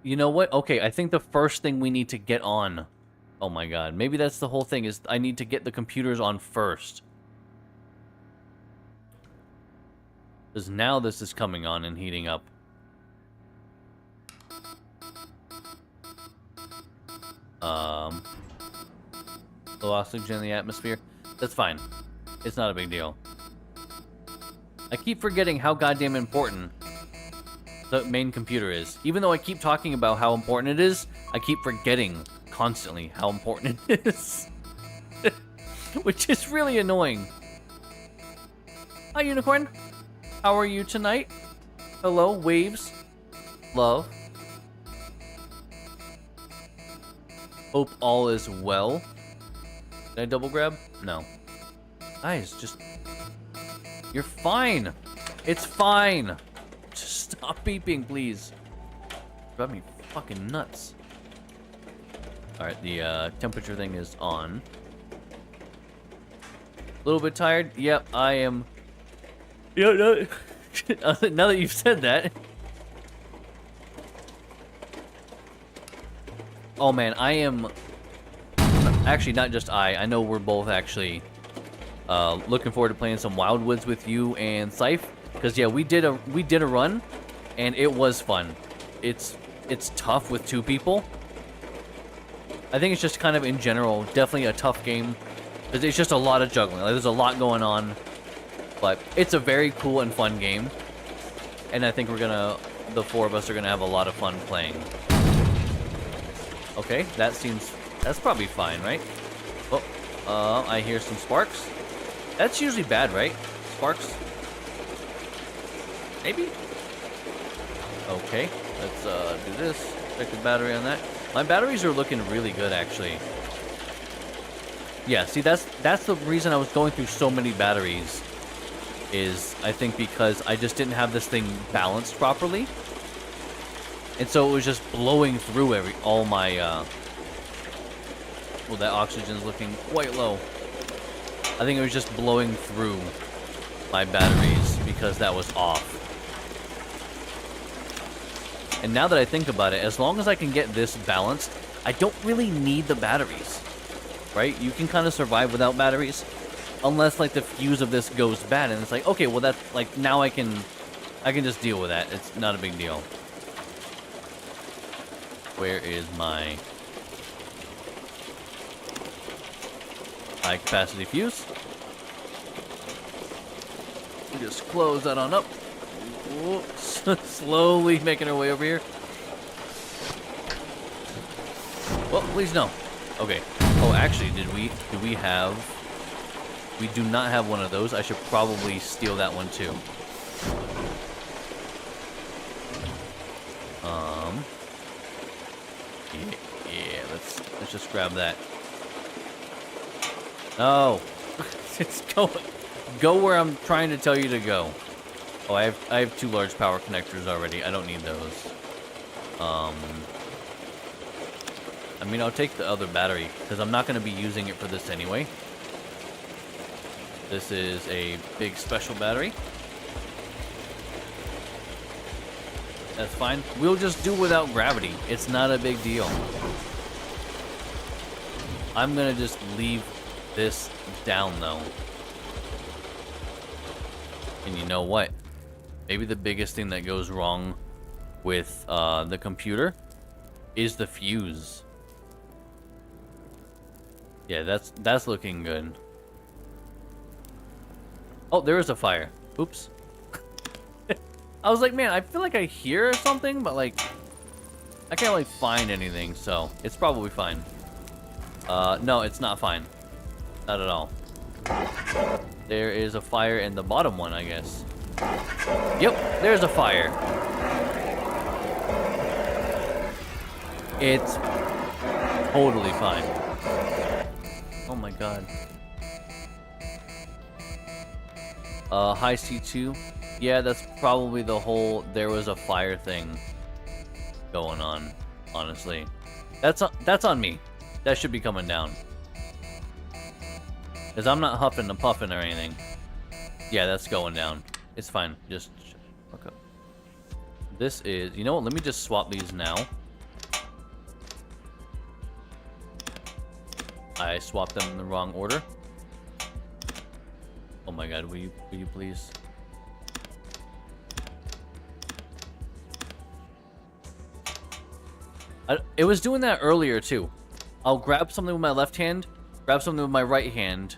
You know what? Okay, I think the first thing we need to get on... Oh my god. Maybe that's the whole thing, is I need to get the computers on first. Because now this is coming on and heating up. Low oxygen in the atmosphere. That's fine. It's not a big deal. I keep forgetting how goddamn important the main computer is. Even though I keep talking about how important it is, I keep forgetting constantly how important it is. Which is really annoying. Hi, Unicorn. How are you tonight? Hello, waves. Love. Hope all is well. Did I double grab? No. Guys, just... You're fine. It's fine. Just stop beeping, please. Drive me fucking nuts. Alright, the temperature thing is on. A little bit tired? Yep, I am. Yeah, no. Now that you've said that. Oh man, I am. Actually, not just I know we're both actually looking forward to playing some Wildwoods with you and Scythe. Because yeah, we did a run, and it was fun. It's tough with 2 people. I think it's just kind of in general definitely a tough game. Because it's just a lot of juggling. Like, there's a lot going on. But it's a very cool and fun game. And I think the 4 of us are gonna have a lot of fun playing. Okay, that's probably fine, right? Oh, I hear some sparks. That's usually bad, right? Sparks? Maybe? Okay, let's do this. Check the battery on that. My batteries are looking really good, actually. Yeah, see, that's the reason I was going through so many batteries. Is, I think, because I just didn't have this thing balanced properly. And so it was just blowing through all my, well, that oxygen's looking quite low. I think it was just blowing through my batteries because that was off. And now that I think about it, as long as I can get this balanced, I don't really need the batteries, right? You can kind of survive without batteries, unless like the fuse of this goes bad, and it's like, okay, well that's like, now I can just deal with that. It's not a big deal. Where is my high capacity fuse? We just close that on up. Whoops. Slowly making our way over here. Well, please no. Okay. Oh, actually, do we have... We do not have one of those. I should probably steal that one too. Yeah, let's just grab that. No. It's go where I'm trying to tell you to go. Oh, I have 2 large power connectors already. I don't need those. I mean, I'll take the other battery because I'm not going to be using it for this anyway. This is a big special battery. That's fine. We'll just do without gravity. It's not a big deal. I'm going to just leave this down, though. And you know what? Maybe the biggest thing that goes wrong with the computer is the fuse. Yeah, that's looking good. Oh, there is a fire. Oops. I was like, man, I feel like I hear something, but like, I can't like find anything, so it's probably fine. No, it's not fine. Not at all. There is a fire in the bottom one, I guess. Yep, there's a fire. It's totally fine. Oh my god. High C2. Yeah, that's probably the whole there was a fire thing going on, honestly. That's on me. That should be coming down. Because I'm not huffing and puffing or anything. Yeah, that's going down. It's fine. Just okay. This is... You know what? Let me just swap these now. I swapped them in the wrong order. Oh my god, will you please? It was doing that earlier too. I'll grab something with my left hand, grab something with my right hand,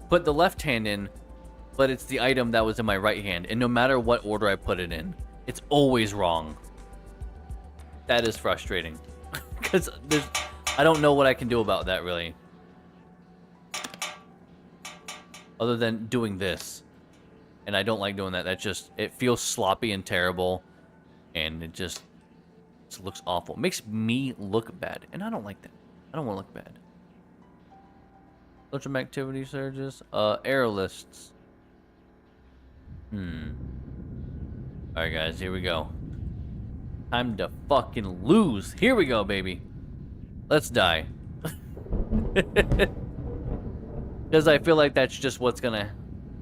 put the left hand in, but it's the item that was in my right hand, and no matter what order I put it in, it's always wrong. That is frustrating. Because I don't know what I can do about that, really. Other than doing this. And I don't like doing that. That just, it feels sloppy and terrible. And it just looks awful. It makes me look bad. And I don't like that. I don't want to look bad. Social activity surges. Error lists. Alright guys, here we go. Time to fucking lose. Here we go, baby. Let's die. Because I feel like that's just what's gonna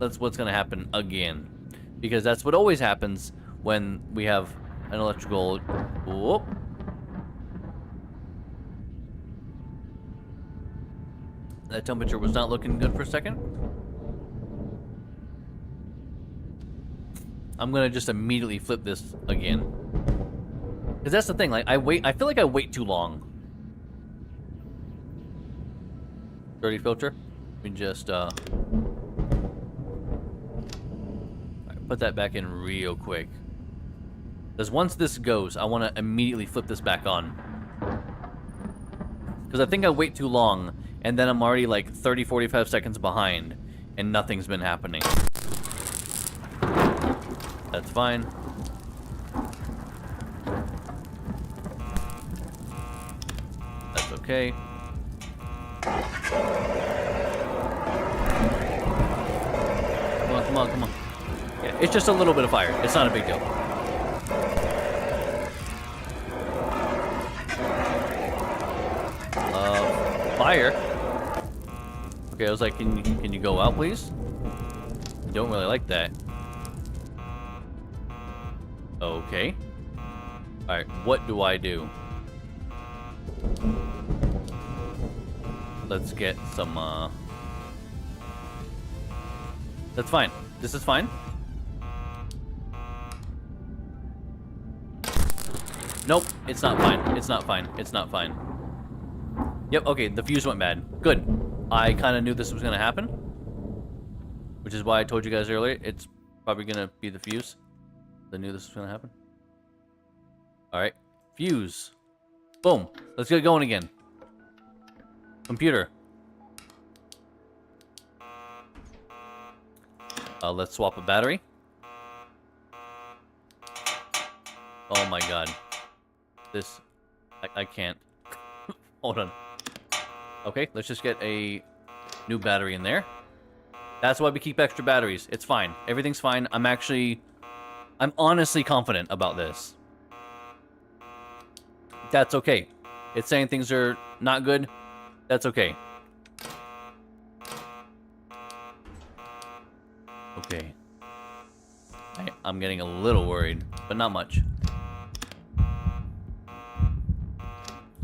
happen again. Because that's what always happens when we have an electrical. Whoop. That temperature was not looking good for a second. I'm gonna just immediately flip this again. Because that's the thing, like, I feel like I wait too long. Dirty filter. We just, put that back in real quick. Because once this goes, I want to immediately flip this back on. Because I think I wait too long, and then I'm already like 30-45 seconds behind, and nothing's been happening. That's fine. That's okay. Come on, come on. Yeah, it's just a little bit of fire. It's not a big deal. Fire? Okay, I was like, can you go out, please? I don't really like that. Okay. Alright, what do I do? Let's get some, That's fine. This is fine. Nope, it's not fine. It's not fine. It's not fine. Yep, okay, the fuse went bad. Good. I kind of knew this was going to happen. Which is why I told you guys earlier, it's probably going to be the fuse. I knew this was going to happen. Alright, fuse. Boom. Let's get going again. Computer. Let's swap a battery. Oh my god. This... I can't. Hold on. Okay, let's just get a new battery in there. That's why we keep extra batteries. It's fine. Everything's fine. I'm honestly confident about this. That's okay. It's saying things are not good. That's okay. Okay. I'm getting a little worried, but not much.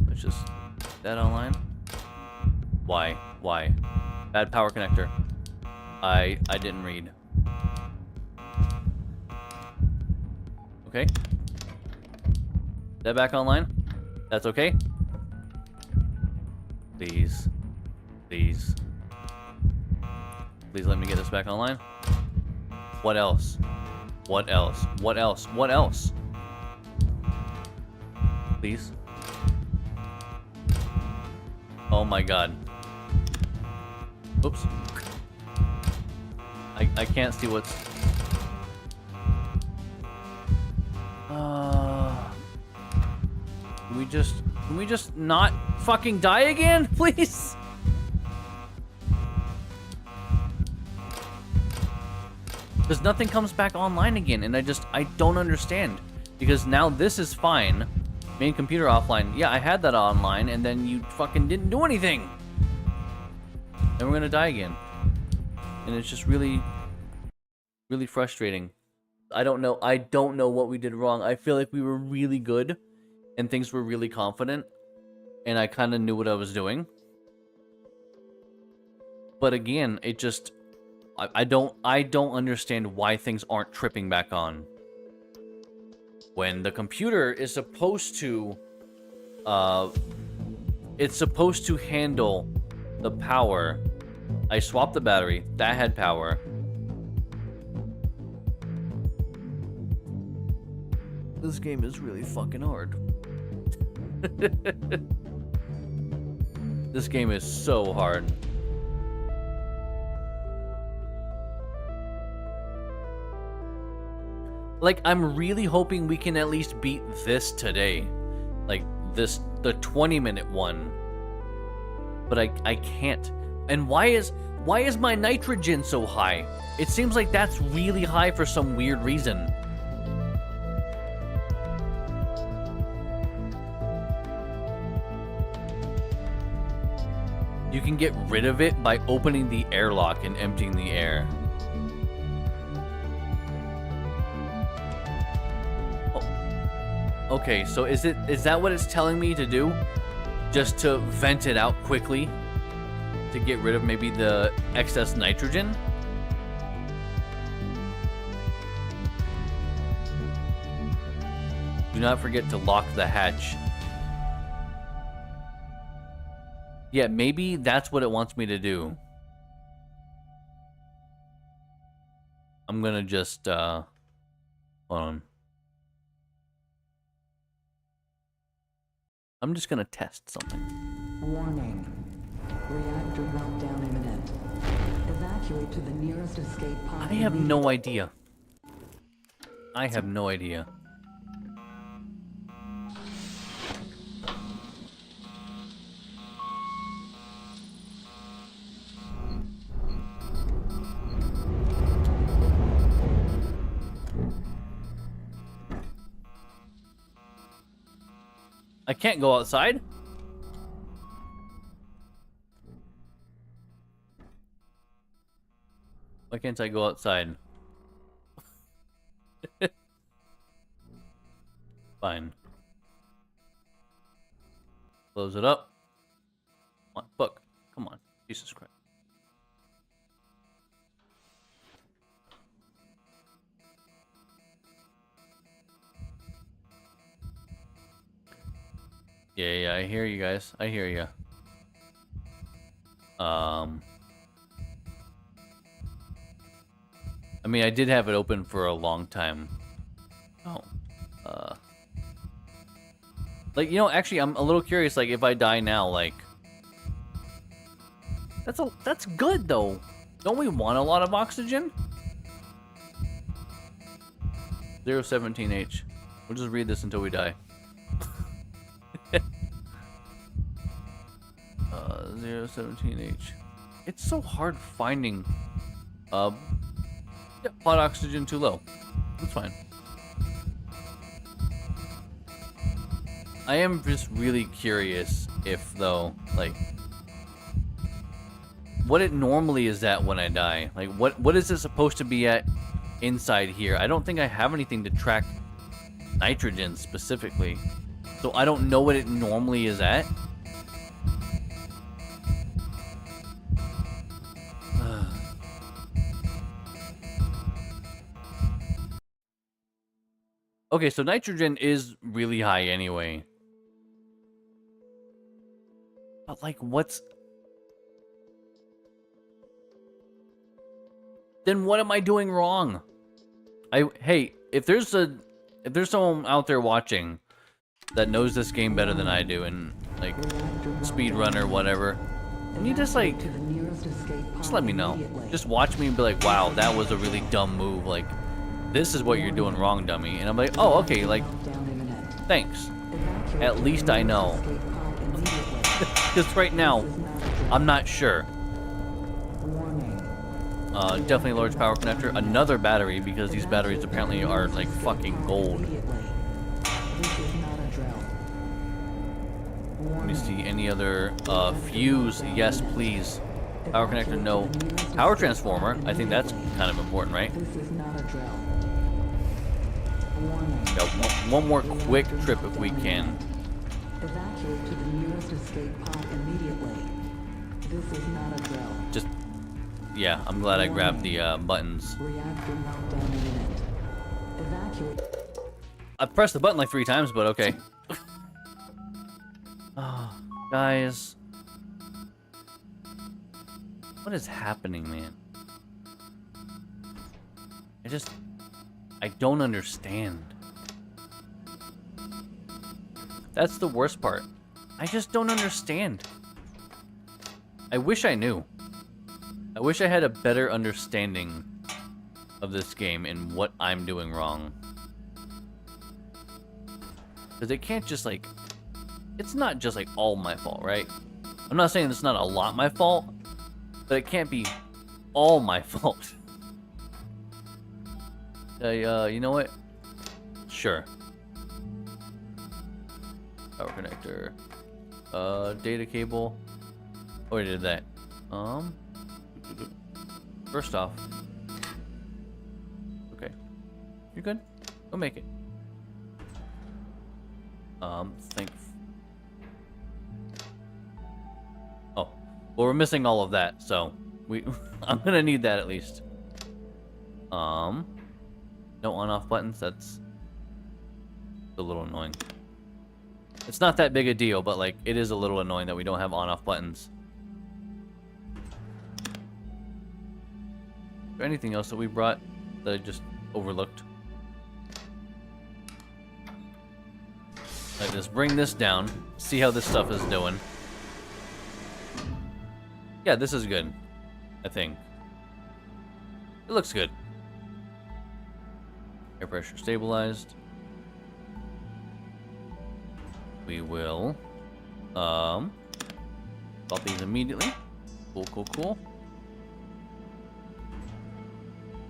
Let's just get that online. Why? Why? Bad power connector. I didn't read. Okay. That back online? That's okay? Please. Please. Please let me get this back online. What else? What else? What else? What else? Please. Oh my god. Oops. I can't see what's... Can we just not fucking die again, please? Because nothing comes back online again, and I don't understand. Because now this is fine. Main computer offline. Yeah, I had that online, and then you fucking didn't do anything. And we're gonna die again. And it's just really, really frustrating. I don't know what we did wrong. I feel like we were really good, and things were really confident, and I kind of knew what I was doing. But again, it just... I don't understand why things aren't tripping back on. When the computer is supposed to... it's supposed to handle the power. I swapped the battery. That had power. This game is really fucking hard. This game is so hard. Like, I'm really hoping we can at least beat this today. Like, the 20-minute one. But I can't. And why is my nitrogen so high? It seems like that's really high for some weird reason. You can get rid of it by opening the airlock and emptying the air. Oh. Okay, so is that what it's telling me to do? Just to vent it out quickly? To get rid of maybe the excess nitrogen? Do not forget to lock the hatch. Yeah, maybe that's what it wants me to do. I'm gonna just, hold on. I'm just gonna test something. Warning. Reactor meltdown imminent. Evacuate to the nearest escape pod. I have no idea. I have no idea. I can't go outside? Why can't I go outside? Fine. Close it up. Come on, book. Come on. Jesus Christ. Yeah, I hear you guys. I hear you. I mean, I did have it open for a long time. Oh. Like, you know, actually, I'm a little curious, like, if I die now, like... That's good, though. Don't we want a lot of oxygen? 017H. We'll just read this until we die. 017H. It's so hard finding yeah, pod oxygen too low. That's fine. I am just really curious if, though, like, what it normally is at when I die. Like, what is it supposed to be at inside here? I don't think I have anything to track nitrogen specifically, so I don't know what it normally is at. Okay, so nitrogen is really high anyway. But, like, what's... Then what am I doing wrong? Hey, if there's someone out there watching that knows this game better than I do, and, like, speedrunner, whatever, can you just, like, just let me know. Just watch me and be like, wow, that was a really dumb move, like... This is what you're doing wrong, dummy. And I'm like, oh, okay, like, thanks. At least I know. Because right now, I'm not sure. Definitely a large power connector. Another battery, because these batteries apparently are, like, fucking gold. Let me see, any other, fuse? Yes, please. Power connector, no. Power transformer, I think that's kind of important, right? Yeah, one more quick trip if we can. Evacuate to the nearest escape pod immediately. This is not a drill. Just, yeah, I'm glad I grabbed the buttons. Reactor meltdown imminent. Evacuate. I pressed the button like 3 times, but okay. Oh, guys. What is happening, man? I don't understand. That's the worst part. I just don't understand. I wish I knew. I wish I had a better understanding of this game and what I'm doing wrong. Because it can't just, like... It's not just, like, all my fault, right? I'm not saying it's not a lot my fault, But it can't be all my fault. You know what? Sure. Power connector. Data cable. Oh, I did that. First off. Okay. You're good? Go make it. Think. Oh. Well, we're missing all of that, so I'm gonna need that at least. No on-off buttons. That's a little annoying. It's not that big a deal, but like it is a little annoying that we don't have on-off buttons. Is there anything else that we brought that I just overlooked? I just bring this down, see how this stuff is doing. Yeah, this is good, I think. It looks good. Air pressure stabilized. We will pop these immediately. Cool, cool, cool.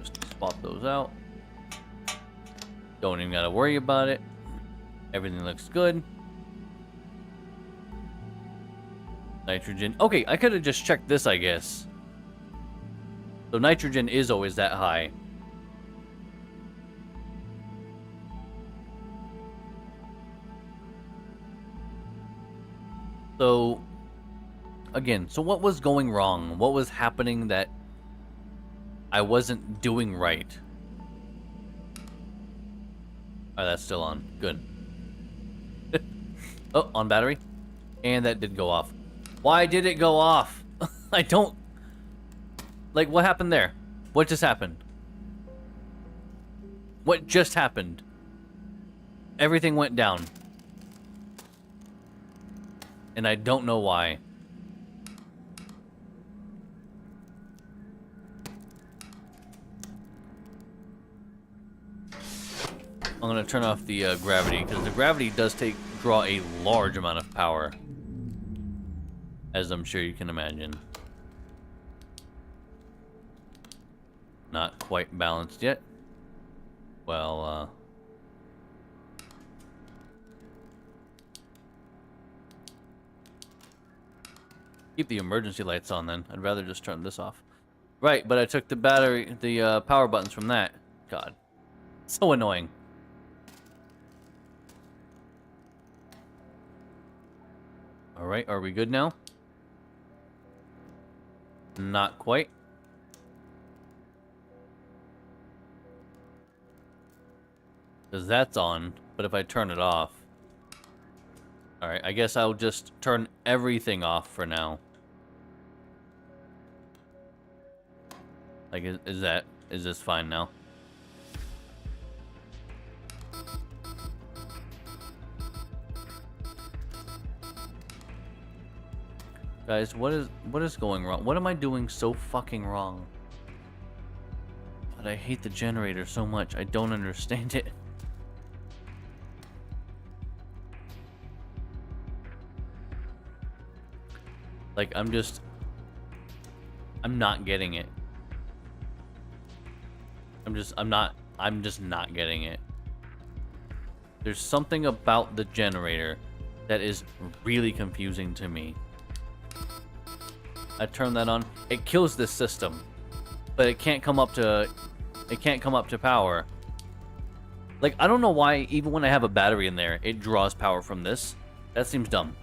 Just swap those out. Don't even gotta worry about it. Everything looks good. Nitrogen. Okay, I could have just checked this, I guess. So nitrogen is always that high. So, again, so what was going wrong? What was happening that I wasn't doing right? Oh, that's still on. Good. Oh, on battery. And that did go off. Why did it go off? I don't... Like, what happened there? What just happened? What just happened? Everything went down. And I don't know why. I'm gonna turn off the gravity, because the gravity does draw a large amount of power, as I'm sure you can imagine. Not quite balanced yet. Well, keep the emergency lights on then. I'd rather just turn this off. Right, but I took the power buttons from that. God. So annoying. Alright, are we good now? Not quite. Because that's on, but if I turn it off... Alright, I guess I'll just turn everything off for now. Like, is this fine now? Guys, what is going wrong? What am I doing so fucking wrong? But I hate the generator so much. I don't understand it. Like, I'm just not getting it. I'm just not getting it. There's something about the generator that is really confusing to me. I turn that on. It kills this system, but it can't come up to power. Like, I don't know why even when I have a battery in there, it draws power from this. That seems dumb.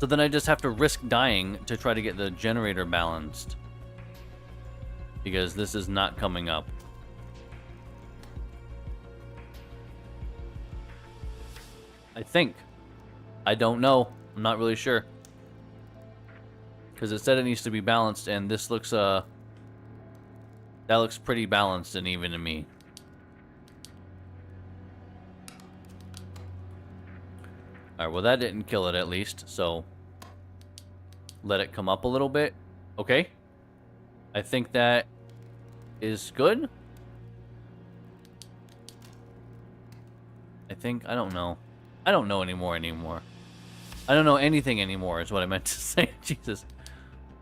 So then I just have to risk dying to try to get the generator balanced, because this is not coming up. I think. I don't know. I'm not really sure. Because it said it needs to be balanced, and this looks, that looks pretty balanced and even to me. Alright, well that didn't kill it at least, so... Let it come up a little bit. Okay. I think that is good. I don't know. I don't know anymore. I don't know anything anymore is what I meant to say. Jesus.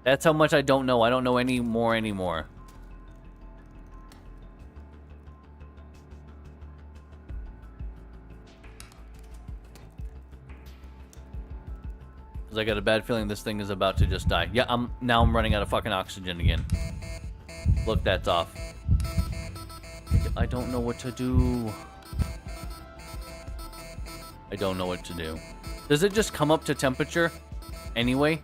That's how much I don't know. I don't know anymore. Because I got a bad feeling this thing is about to just die. Yeah, now I'm running out of fucking oxygen again. Look, that's off. I don't know what to do. I don't know what to do. Does it just come up to temperature anyway?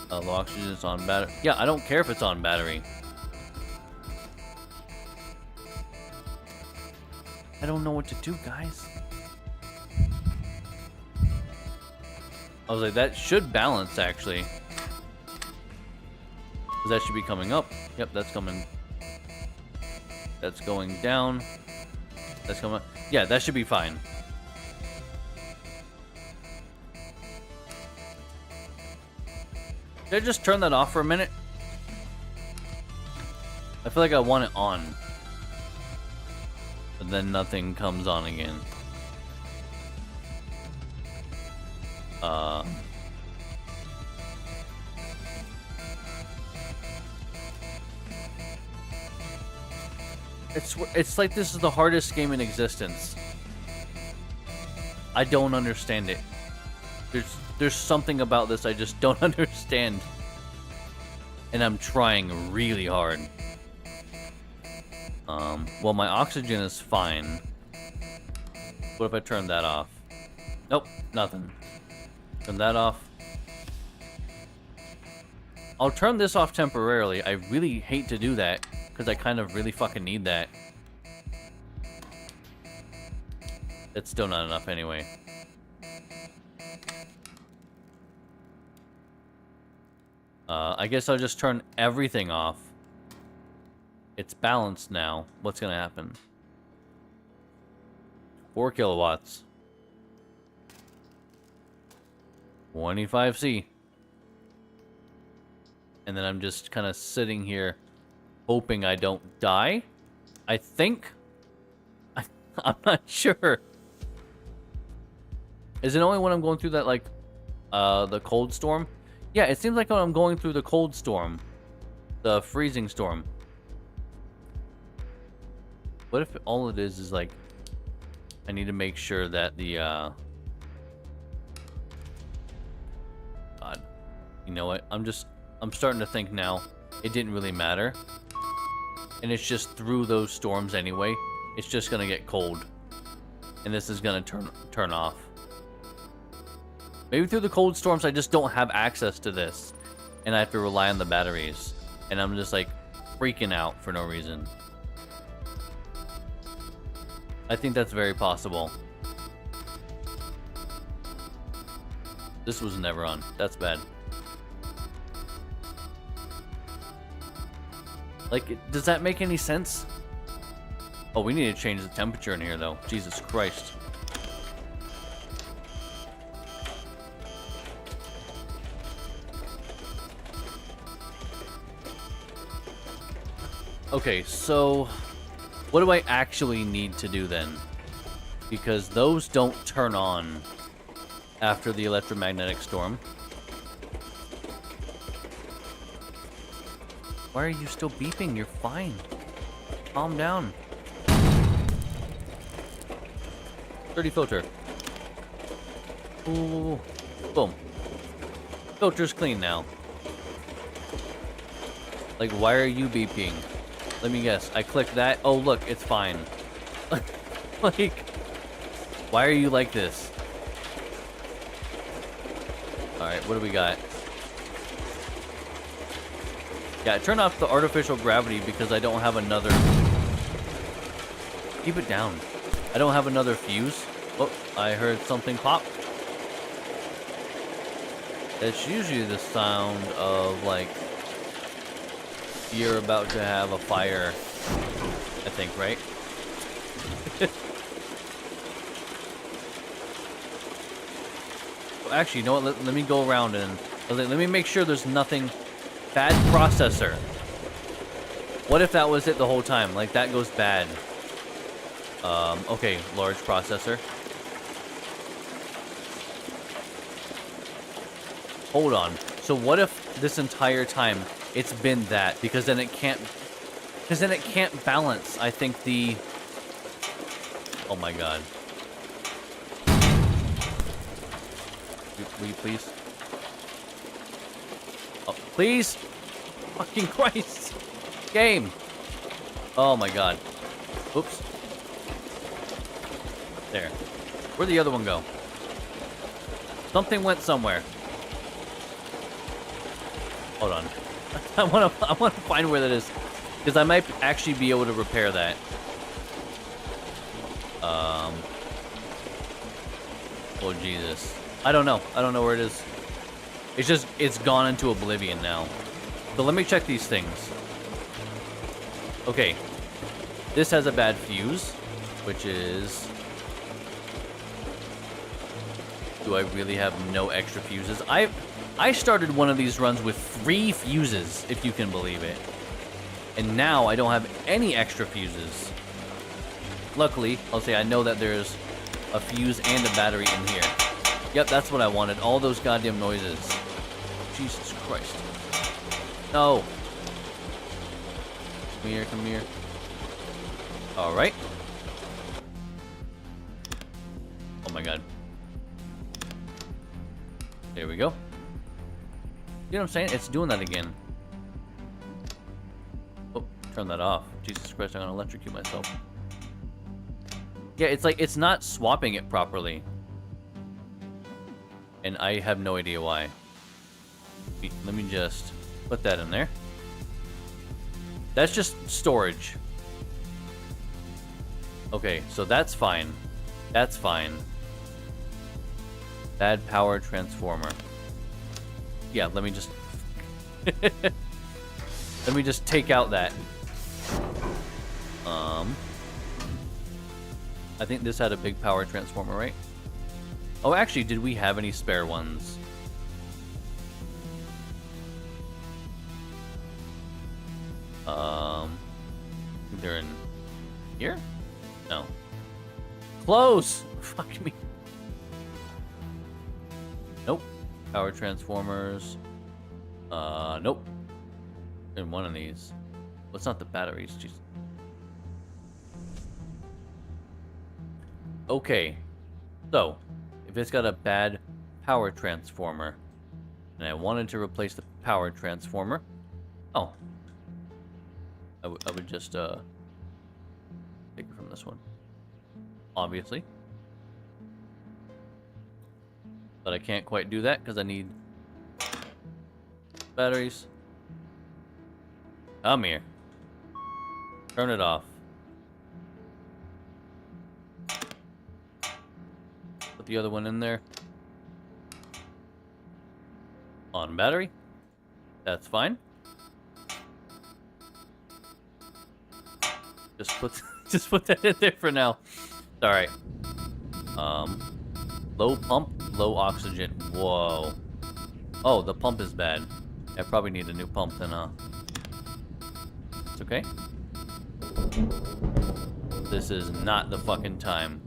Low oxygen is on battery. Yeah, I don't care if it's on battery. I don't know what to do, guys. I was like, that should balance, actually. 'Cause that should be coming up. Yep, that's coming. That's going down. That's coming up. Yeah, that should be fine. Did I just turn that off for a minute? I feel like I want it on. But then nothing comes on again. It's like this is the hardest game in existence. I don't understand it. There's something about this I just don't understand. And I'm trying really hard. Well, my oxygen is fine. What if I turn that off? Nope, nothing. Turn that off. I'll turn this off temporarily. I really hate to do that, because I kind of really fucking need that. It's still not enough anyway. I guess I'll just turn everything off. It's balanced now. What's gonna happen? 4 kilowatts. 25C. And then I'm just kind of sitting here hoping I don't die. I think. I'm not sure. Is it only when I'm going through that, like, the cold storm? Yeah, it seems like when I'm going through the cold storm. The freezing storm. What if all it is like, I need to make sure that the, God. You know what? I'm starting to think now, it didn't really matter. And it's just through those storms anyway. It's just gonna get cold. And this is gonna turn off. Maybe through the cold storms I just don't have access to this. And I have to rely on the batteries. And I'm just like freaking out for no reason. I think that's very possible. This was never on. That's bad. Like, does that make any sense? Oh, we need to change the temperature in here, though. Jesus Christ. Okay, so what do I actually need to do then? Because those don't turn on after the electromagnetic storm. Why are you still beeping? You're fine. Calm down. Dirty filter. Ooh. Boom. Filter's clean now. Like, why are you beeping? Let me guess. I click that. Oh, look, it's fine. Like, why are you like this? Alright, what do we got? Yeah, I turned off the artificial gravity because I don't have another... Keep it down. I don't have another fuse. Oh, I heard something pop. It's usually the sound of, like, you're about to have a fire, I think, right? Well, actually, you know what? Let me go around and let me make sure there's nothing. Bad processor. What if that was it the whole time? Like, that goes bad. Okay, large processor. Hold on. So what if this entire time it's been that? Because then it can't balance, I think, the... Oh my god. Will you please? Oh, please! Fucking Christ! Game! Oh my god. Oops. There. Where'd the other one go? Something went somewhere. Hold on. I wanna find where that is. Because I might actually be able to repair that. Oh Jesus. I don't know. I don't know where it is. It's gone into oblivion now. So let me check these things. Okay. This has a bad fuse, which is... Do I really have no extra fuses? I started one of these runs with 3 fuses, if you can believe it. And now I don't have any extra fuses. Luckily, I'll say I know that there's a fuse and a battery in here. Yep, that's what I wanted. All those goddamn noises. Jesus Christ. No. Come here, come here. Alright. Oh my god. There we go. You know what I'm saying? It's doing that again. Oh, turn that off. Jesus Christ, I'm gonna electrocute myself. Yeah, it's like, it's not swapping it properly. And I have no idea why. Let me just put that in there. That's just storage. Okay, so that's fine. That's fine. Bad power transformer. Yeah, let me just... let me just take out that. I think this had a big power transformer, right? Oh, actually, did we have any spare ones? They're in here? No. Close! Fuck me. Nope. Power transformers. Nope. In one of these. Well, it's not the batteries. Jeez. Okay. So, if it's got a bad power transformer, and I wanted to replace the power transformer, oh, I would just take it from this one, obviously. But I can't quite do that because I need batteries. Come here. Turn it off. Put the other one in there. On battery. That's fine. Just put that in there for now. Alright. Low pump, low oxygen. Whoa. Oh, the pump is bad. I probably need a new pump then, huh? It's okay. This is not the fucking time.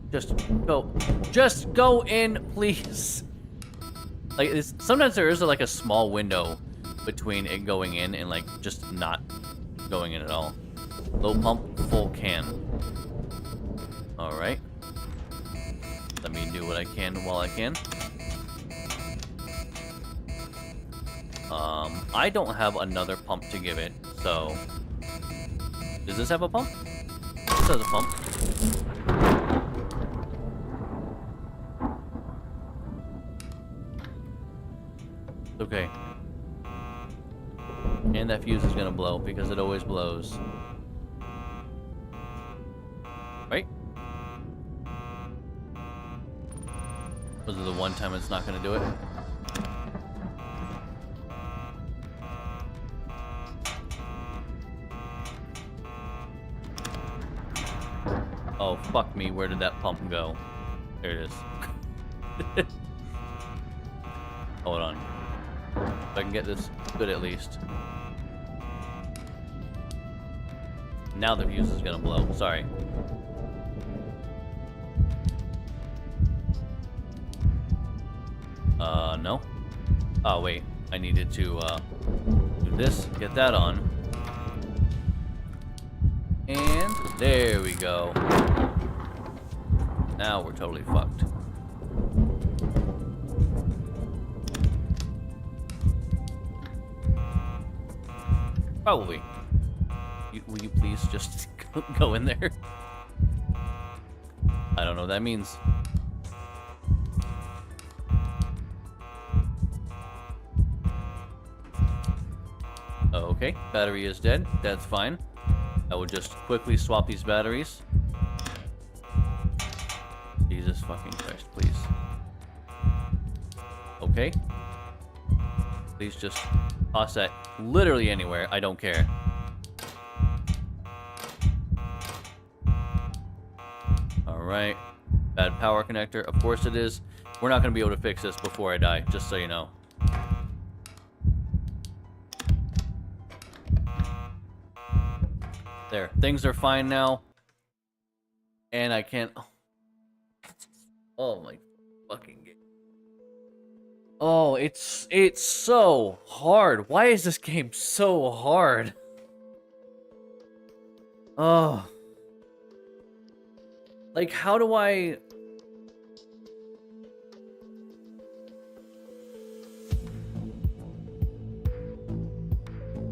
Just go in, please. Like, sometimes there is like a small window between it going in and like just not going in at all. Low pump, full can. Alright. Let me do what I can while I can. I don't have another pump to give it, so... Does this have a pump? This has a pump. Okay. And that fuse is gonna blow, because it always blows. Right? Was it the one time it's not gonna do it? Oh, fuck me, where did that pump go? There it is. Hold on. If I can get this good at least. Now the fuse is gonna blow, sorry. No. Oh, wait. I needed to, do this. Get that on. And there we go. Now we're totally fucked. Probably. Will you please just go in there? I don't know what that means. Okay, battery is dead. That's fine. I will just quickly swap these batteries. Jesus fucking Christ, please. Okay. Please just toss that literally anywhere. I don't care. Alright. Bad power connector. Of course it is. We're not going to be able to fix this before I die, just so you know. There. Things are fine now. And I can't... Oh my fucking game. Oh, it's so hard. Why is this game so hard? Oh. Like, how do I...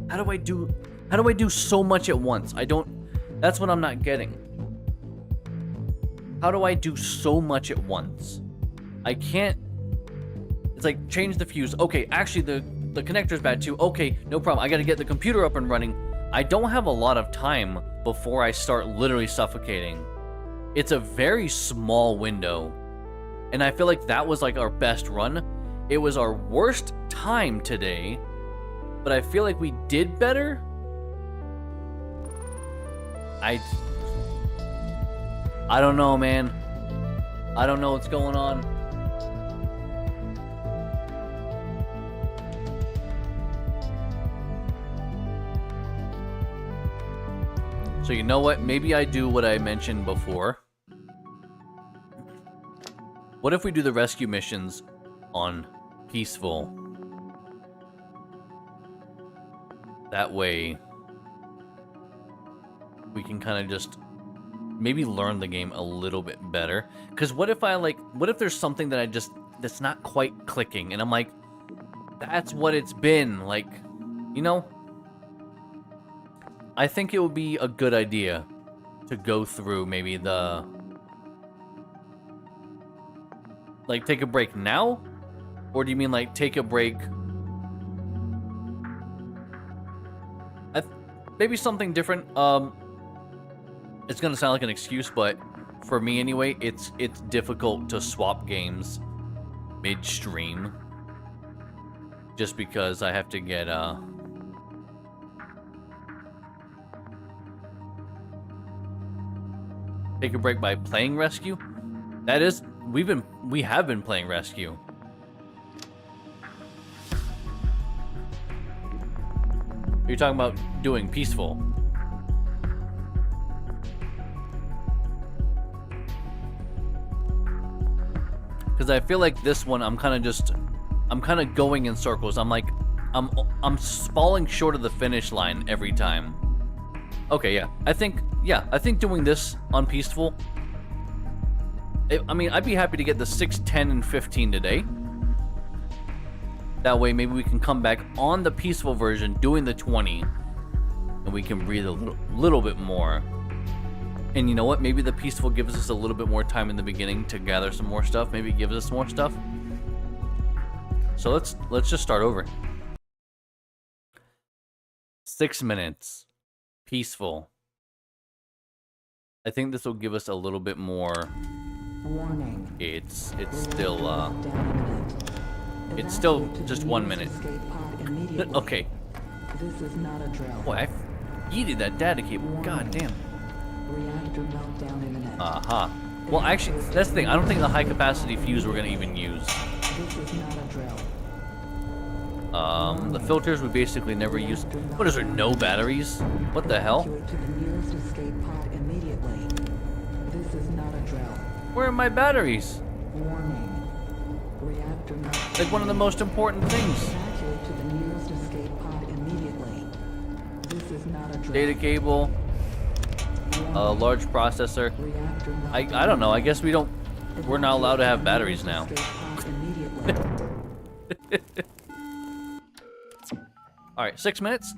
How do I do so much at once? I don't... That's what I'm not getting. How do I do so much at once? I can't... It's like, change the fuse. Okay, actually, the connector's bad too. Okay, no problem. I gotta get the computer up and running. I don't have a lot of time before I start literally suffocating. It's a very small window. And I feel like that was like our best run. It was our worst time today. But I feel like we did better. I don't know, man. I don't know what's going on. So you know what? Maybe I do what I mentioned before. What if we do the rescue missions on peaceful? That way, we can kind of just maybe learn the game a little bit better. Because what if there's something that that's not quite clicking, and I'm like, that's what it's been, like, you know? I think it would be a good idea to go through maybe like, take a break now? Or do you mean, like, take a break... Maybe something different. It's gonna sound like an excuse, but for me anyway, it's difficult to swap games midstream. Just because I have to get take a break by playing Rescue. That is, we have been playing Rescue. You're talking about doing peaceful. Because I feel like this one, I'm kind of going in circles. I'm like, I'm falling short of the finish line every time. Okay, yeah. I think doing this on peaceful. I mean, I'd be happy to get the 6, 10, and 15 today. That way, maybe we can come back on the peaceful version, doing the 20, and we can breathe a little bit more. And you know what? Maybe the peaceful gives us a little bit more time in the beginning to gather some more stuff. Maybe it gives us more stuff. So let's just start over. 6 minutes, peaceful. I think this will give us a little bit more. Warning. It's still just 1 minute. Okay. This is not a drill. Boy, I yeeted that data cable. God damn. Reactor meltdown imminent. Aha. Well, actually, that's the thing. I don't think the high capacity fuse we're gonna even use. This is not a drill. The filters we basically never use. What is there? No batteries? What the hell? Evacuate to the nearest escape pod immediately. This is not a drill. Where are my batteries? Warning. Reactor Like one of the most important things. Evacuate to the nearest escape pod immediately. This is not a Data cable, a large processor. Reactor I don't know. I guess we're not allowed to have batteries now. All right, 6 minutes.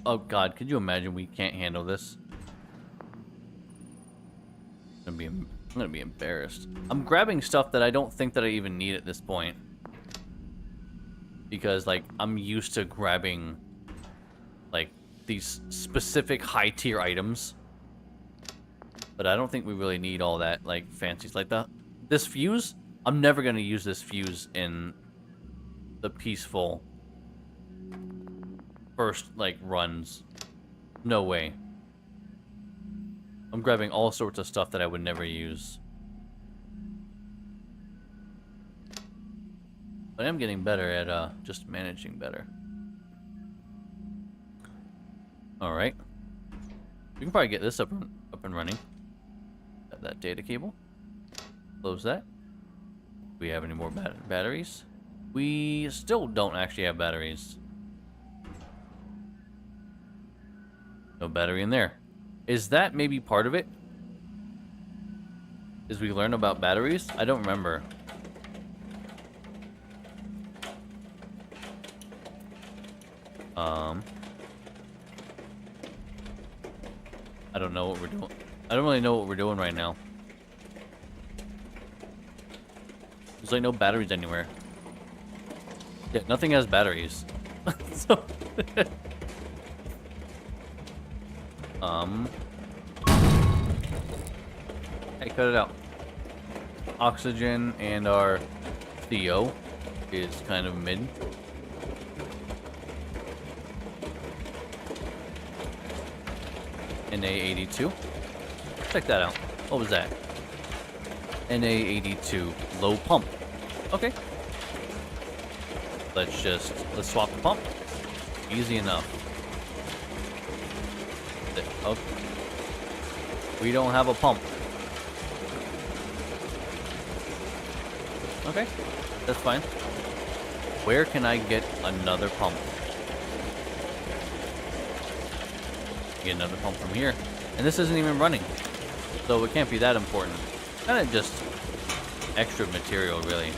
Oh God, could you imagine we can't handle this? I'm gonna be embarrassed. I'm grabbing stuff that I don't think that I even need at this point. Because, like, I'm used to grabbing, like, these specific high-tier items. But I don't think we really need all that, like, fancies like that. This fuse, I'm never gonna use this fuse in the peaceful first, like, runs. No way. I'm grabbing all sorts of stuff that I would never use. But I am getting better at just managing better. Alright. We can probably get this up and running. Got that data cable. Close that. Do we have any more batteries? We still don't actually have batteries. No battery in there. Is that maybe part of it? Did we learn about batteries? I don't remember. I don't know what we're doing. I don't really know what we're doing right now. There's like no batteries anywhere. Yeah, nothing has batteries. So hey, cut it out. Oxygen and our Theo is kind of mid. NA82. Check that out. What was that? NA82 low pump. Okay. Let's swap the pump. Easy enough. Okay. We don't have a pump. Okay. That's fine. Where can I get another pump? Get another pump from here. And this isn't even running. So it can't be that important. Kind of just extra material, really.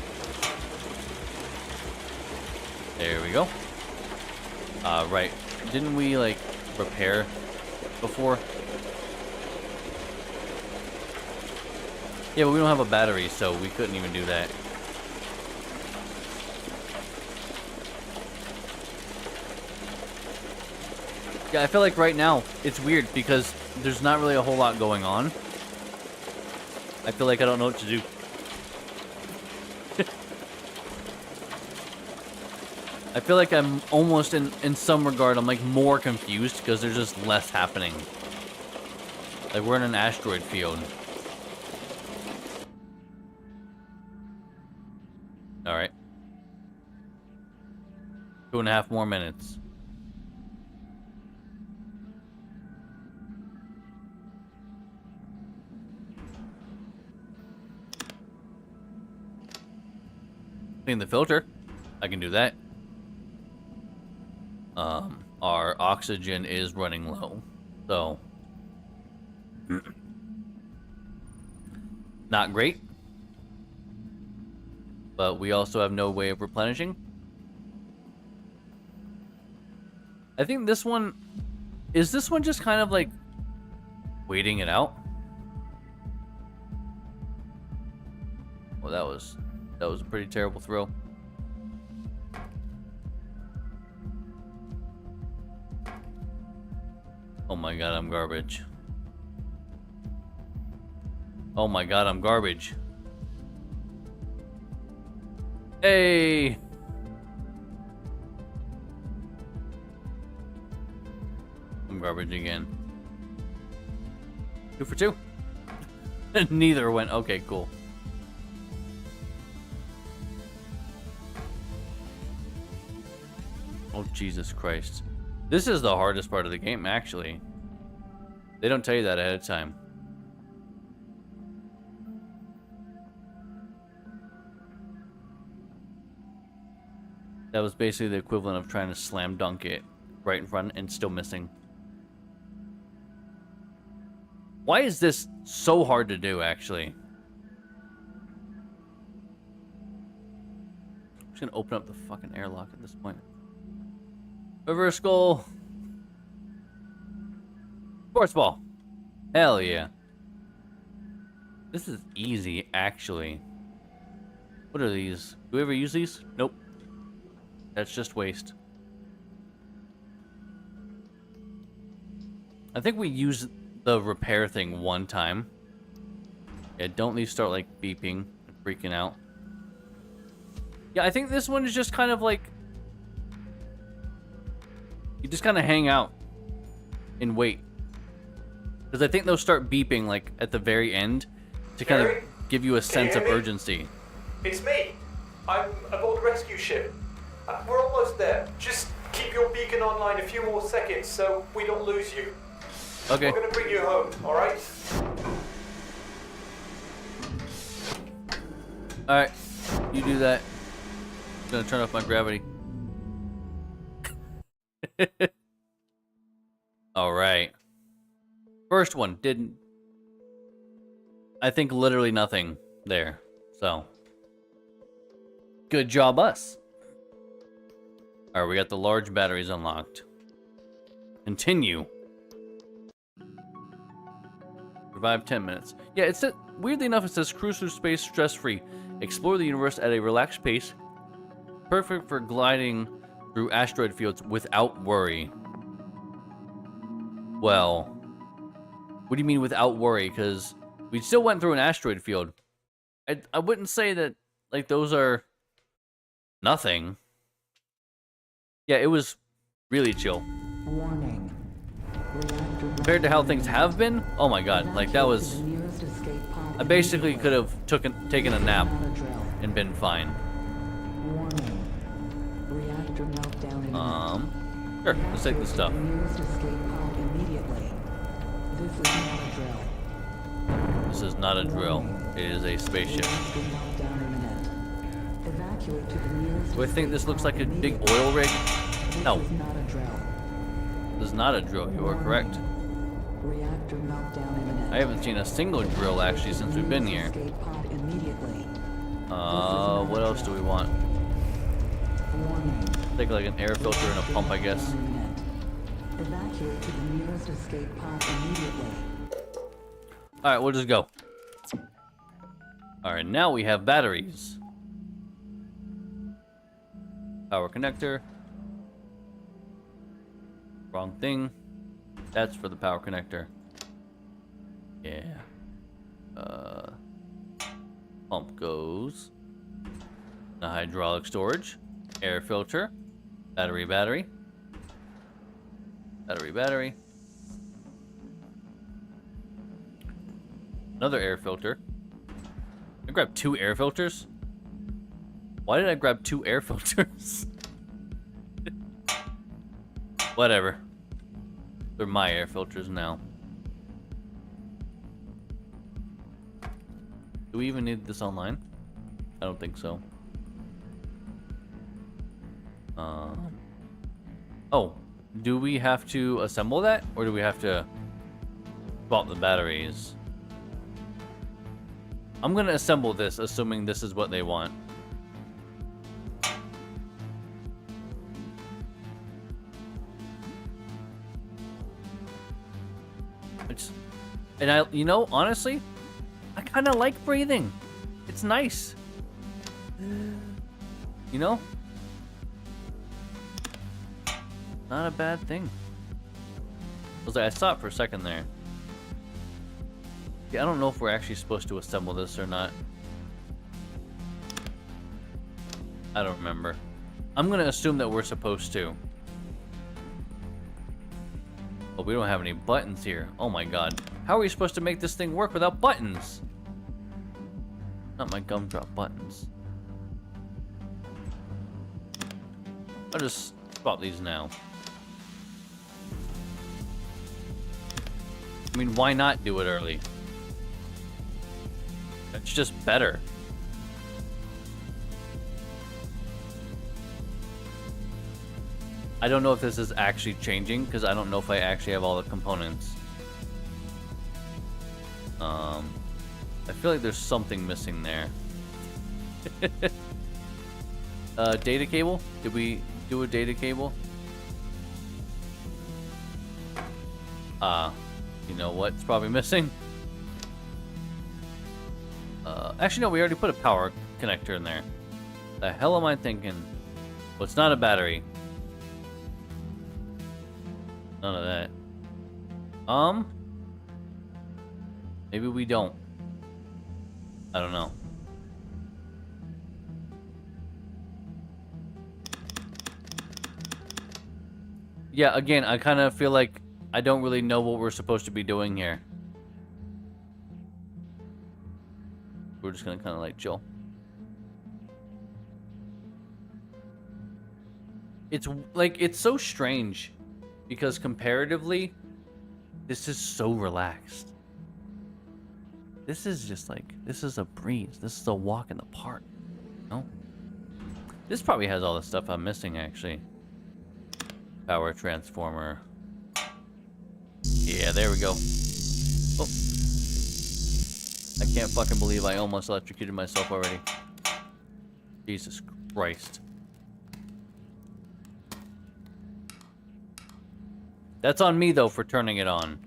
There we go. Right. Didn't we, like, repair before? Yeah, but we don't have a battery, so we couldn't even do that. Yeah, I feel like right now, it's weird because there's not really a whole lot going on. I feel like I don't know what to do. I feel like I'm almost, in some regard, I'm like more confused because there's just less happening. Like we're in an asteroid field. Alright. 2.5 more minutes. Clean the filter. I can do that. Our oxygen is running low, so not great. But we also have no way of replenishing. I think this one is just kind of like waiting it out. Well, that was a pretty terrible throw. Oh my god, I'm garbage. Oh my god, I'm garbage. Hey! I'm garbage again. 2 for 2. Neither went. Okay, cool. Oh, Jesus Christ. This is the hardest part of the game, actually. They don't tell you that ahead of time. That was basically the equivalent of trying to slam dunk it right in front and still missing. Why is this so hard to do, actually? I'm just gonna open up the fucking airlock at this point. Reverse goal. Sports ball. Hell yeah. This is easy, actually. What are these? Do we ever use these? Nope. That's just waste. I think we used the repair thing one time. Yeah, don't these start like beeping and freaking out. Yeah, I think this one is just kind of like... You just kind of hang out and wait. Because I think they'll start beeping like at the very end to kind of give you a sense of urgency. It's me. I'm aboard the rescue ship. We're almost there. Just keep your beacon online a few more seconds so we don't lose you. Okay. We're gonna bring you home, alright? Alright. You do that. I'm gonna turn off my gravity. Alright. First one didn't... I think literally nothing there. So... Good job, us. Alright, we got the large batteries unlocked. Continue. Survive 10 minutes. Yeah, it's weirdly enough, it says cruise through space stress-free. Explore the universe at a relaxed pace. Perfect for gliding through asteroid fields without worry. Well, what do you mean without worry? Because we still went through an asteroid field. I wouldn't say that, like, those are nothing. Yeah, it was really chill. Warning. Compared to how things have been, oh my god, like that was... I basically could have taken a nap and been fine. Warning. Reactor meltdown imminent. Sure, let's take this stuff. Nearest escape pod immediately. This is not a drill. This is not a drill. It is a spaceship. Reactor meltdown imminent. Evacuate to the nearest Do I think this escape looks like a pod big immediately. oil rig? No, This is not a drill. this is not a drill. You are correct. Reactor meltdown imminent. I haven't seen a single drill actually since we've been here. Escape pod immediately. What else do we want? Warning. Take like an air filter and a pump, I guess. Imminent. Evacuate to the nearest escape pod immediately. Alright, we'll just go. Alright, now we have batteries. Power connector. Wrong thing. That's for the power connector. Yeah. Pump goes. The hydraulic storage. Air filter. Battery. Battery. Another air filter. I grabbed 2 air filters? Why did I grab 2 air filters? Whatever. They're my air filters now. Do we even need this online? I don't think so. Oh, do we have to assemble that? Or do we have to swap the batteries? I'm gonna assemble this, assuming this is what they want. And you know, honestly, I kind of like breathing. It's nice. You know? Not a bad thing. I saw it for a second there. Yeah, I don't know if we're actually supposed to assemble this or not. I don't remember. I'm gonna assume that we're supposed to. But we don't have any buttons here. Oh my god. How are we supposed to make this thing work without buttons? Not my gumdrop buttons. I'll just swap these now. I mean, why not do it early? It's just better. I don't know if this is actually changing, because I don't know if I actually have all the components. I feel like there's something missing there. Data cable? Did we do a data cable? You know what? It's probably missing. Actually, no, we already put a power connector in there. The hell am I thinking? Well, it's not a battery. None of that. Maybe we don't. I don't know. Yeah, again, I kind of feel like I don't really know what we're supposed to be doing here. We're just gonna kind of like chill. It's like, it's so strange because comparatively, this is so relaxed. This is just like, this is a breeze. This is a walk in the park. No? This probably has all the stuff I'm missing, actually. Power transformer. Yeah, there we go. Oh. I can't fucking believe I almost electrocuted myself already. Jesus Christ. That's on me, though, for turning it on.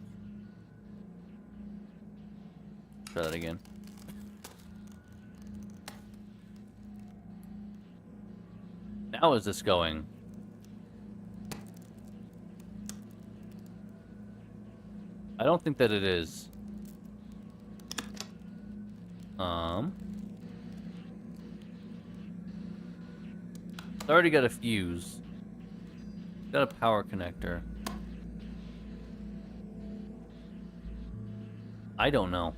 Try that again. Now is this going? I don't think that it is. It's already got a fuse. Got a power connector. I don't know.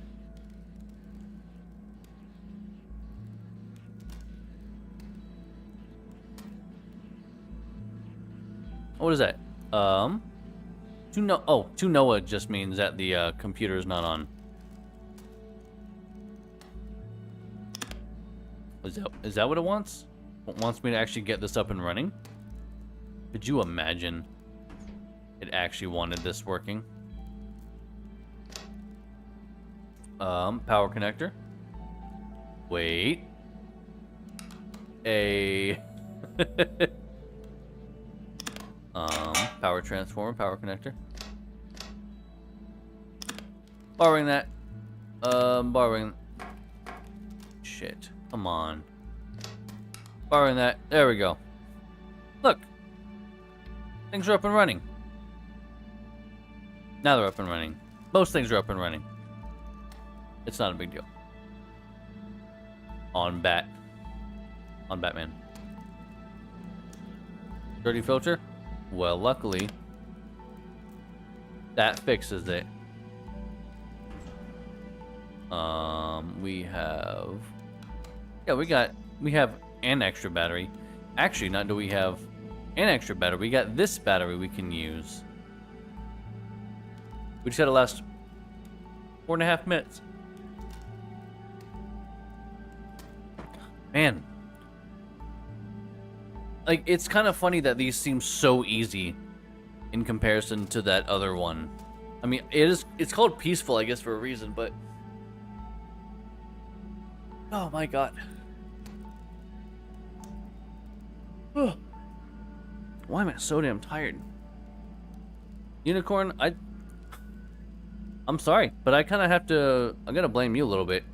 What is that? To Noah just means that the computer is not on. Is that what it wants? It wants me to actually get this up and running? Could you imagine it actually wanted this working? Power connector. Wait. Power transformer, power connector. Borrowing that. Borrowing. Shit. Come on. Borrowing that. There we go. Look. Things are up and running. Now they're up and running. Most things are up and running. It's not a big deal. On Batman. Dirty filter? Well, luckily, that fixes it. We have... Yeah, we have an extra battery. Actually, not do we have an extra battery. We got this battery we can use. We just gotta last 4.5 minutes. Man. Like, it's kind of funny that these seem so easy in comparison to that other one. I mean, it's called peaceful, I guess, for a reason, but... Oh my god. Ugh. Why am I so damn tired? Unicorn, I'm sorry, but I kind of have to... I'm gonna blame you a little bit.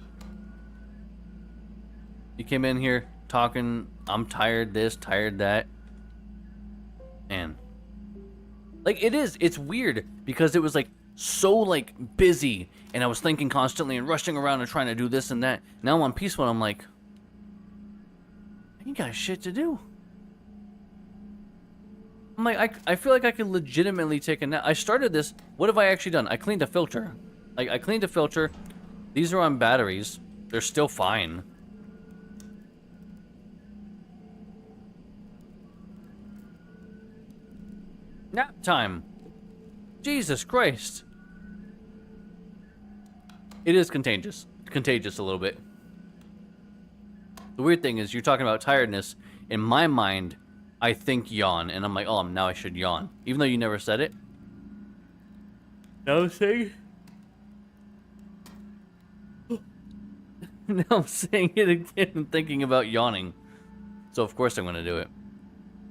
You came in here talking, I'm tired this, tired that. Man. Like, it's weird, because it was, like, so, like, busy, and I was thinking constantly and rushing around and trying to do this and that. Now I'm peaceful, and I'm like, I ain't got shit to do. I'm like, I feel like I could legitimately take a nap. I started this, what have I actually done? I cleaned a filter. Like, I cleaned a filter. These are on batteries. They're still fine. Nap time. Jesus Christ. It is contagious. Contagious a little bit. The weird thing is, you're talking about tiredness. In my mind, I think yawn, and I'm like, oh, now I should yawn. Even though you never said it. Now I'm saying... now I'm saying it again and thinking about yawning. So of course I'm gonna do it.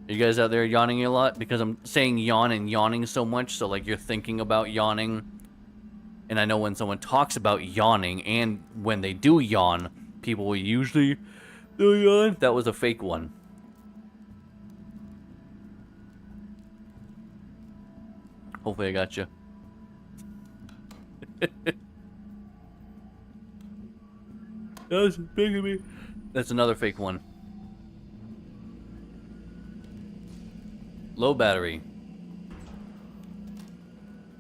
Are you guys out there yawning a lot? Because I'm saying yawn and yawning so much, so like you're thinking about yawning. And I know when someone talks about yawning, and when they do yawn, people will usually do yawn. That was a fake one. Hopefully I got you. That was big of me. That's another fake one. Low battery.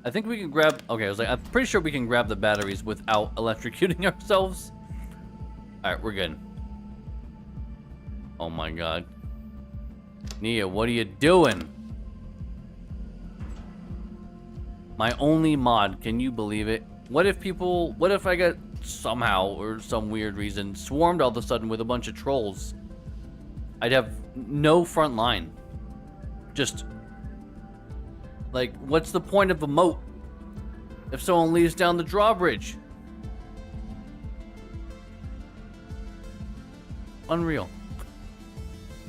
I think we can grab... Okay, I was like, I'm pretty sure we can grab the batteries without electrocuting ourselves. Alright, we're good. Oh my god. Nia, what are you doing? My only mod, can you believe it? What if I got somehow, or some weird reason, swarmed all of a sudden with a bunch of trolls? I'd have no front line. Just, like, what's the point of a moat if someone leaves down the drawbridge? Unreal.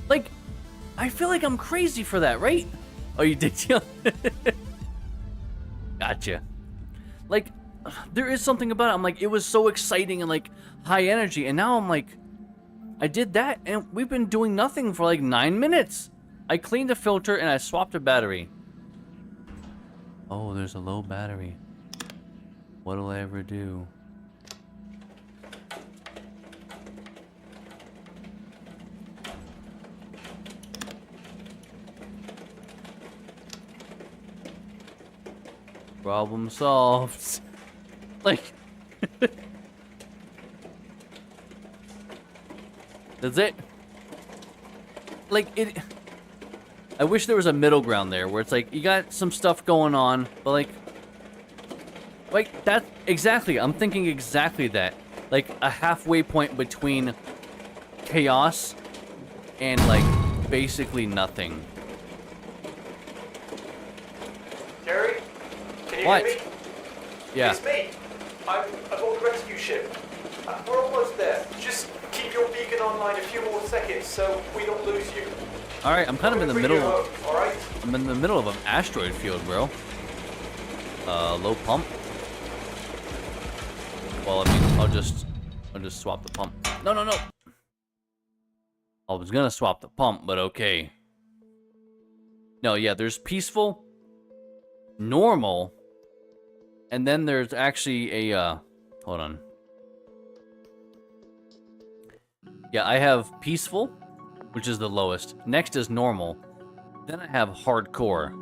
Like, I feel like I'm crazy for that, right? Oh, you did? Gotcha. Like, there is something about it. I'm like, it was so exciting and like high energy, and now I'm like, I did that and we've been doing nothing for like 9 minutes. I cleaned the filter and I swapped a battery. Oh, there's a low battery. What'll I ever do? Problem solved. Like, that's it. Like, it... I wish there was a middle ground there where it's like, you got some stuff going on, but like that's exactly, I'm thinking exactly that. Like a halfway point between chaos and like basically nothing. Jerry, can you What? hear me? Yeah. It's me. I'm aboard the rescue ship. We're almost there. Just keep your beacon online a few more seconds so we don't lose you. All right, I'm kind of in the middle. All right. I'm in the middle of an asteroid field, bro. Low pump. Well, I mean, I'll just swap the pump. No. I was gonna swap the pump, but okay. No, yeah, there's peaceful, normal, and then there's actually a, hold on. Yeah, I have peaceful, which is the lowest. Next is normal. Then I have hardcore.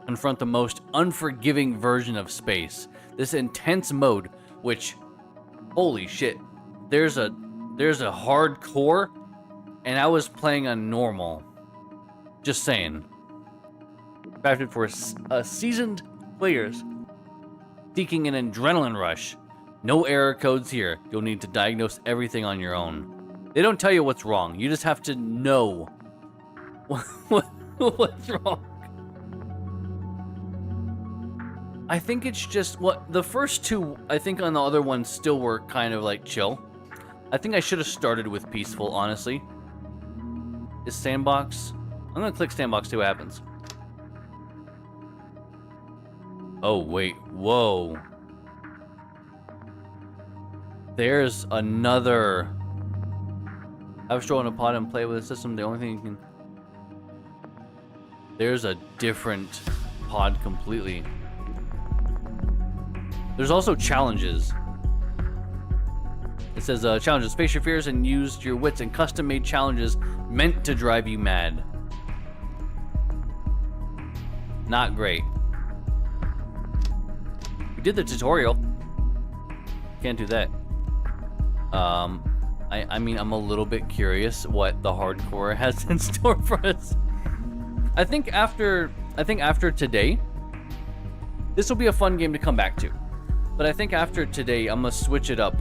Confront the most unforgiving version of space. This intense mode, which, holy shit, there's a hardcore, and I was playing on normal. Just saying. Crafted for seasoned players seeking an adrenaline rush. No error codes here. You'll need to diagnose everything on your own. They don't tell you what's wrong. You just have to know what's wrong. I think it's just what the first two, I think on the other ones still were kind of like chill. I think I should have started with peaceful, honestly. Is sandbox? I'm gonna click sandbox, see what happens. Oh, wait, whoa. There's another... Have a stroll in a pod and play with the system. The only thing you can... There's a different pod completely. There's also challenges. It says, challenges. Face your fears and use your wits in custom-made challenges meant to drive you mad. Not great. We did the tutorial. Can't do that. I mean, I'm a little bit curious what the hardcore has in store for us. I think after today, this will be a fun game to come back to. But I think after today, I'm gonna switch it up.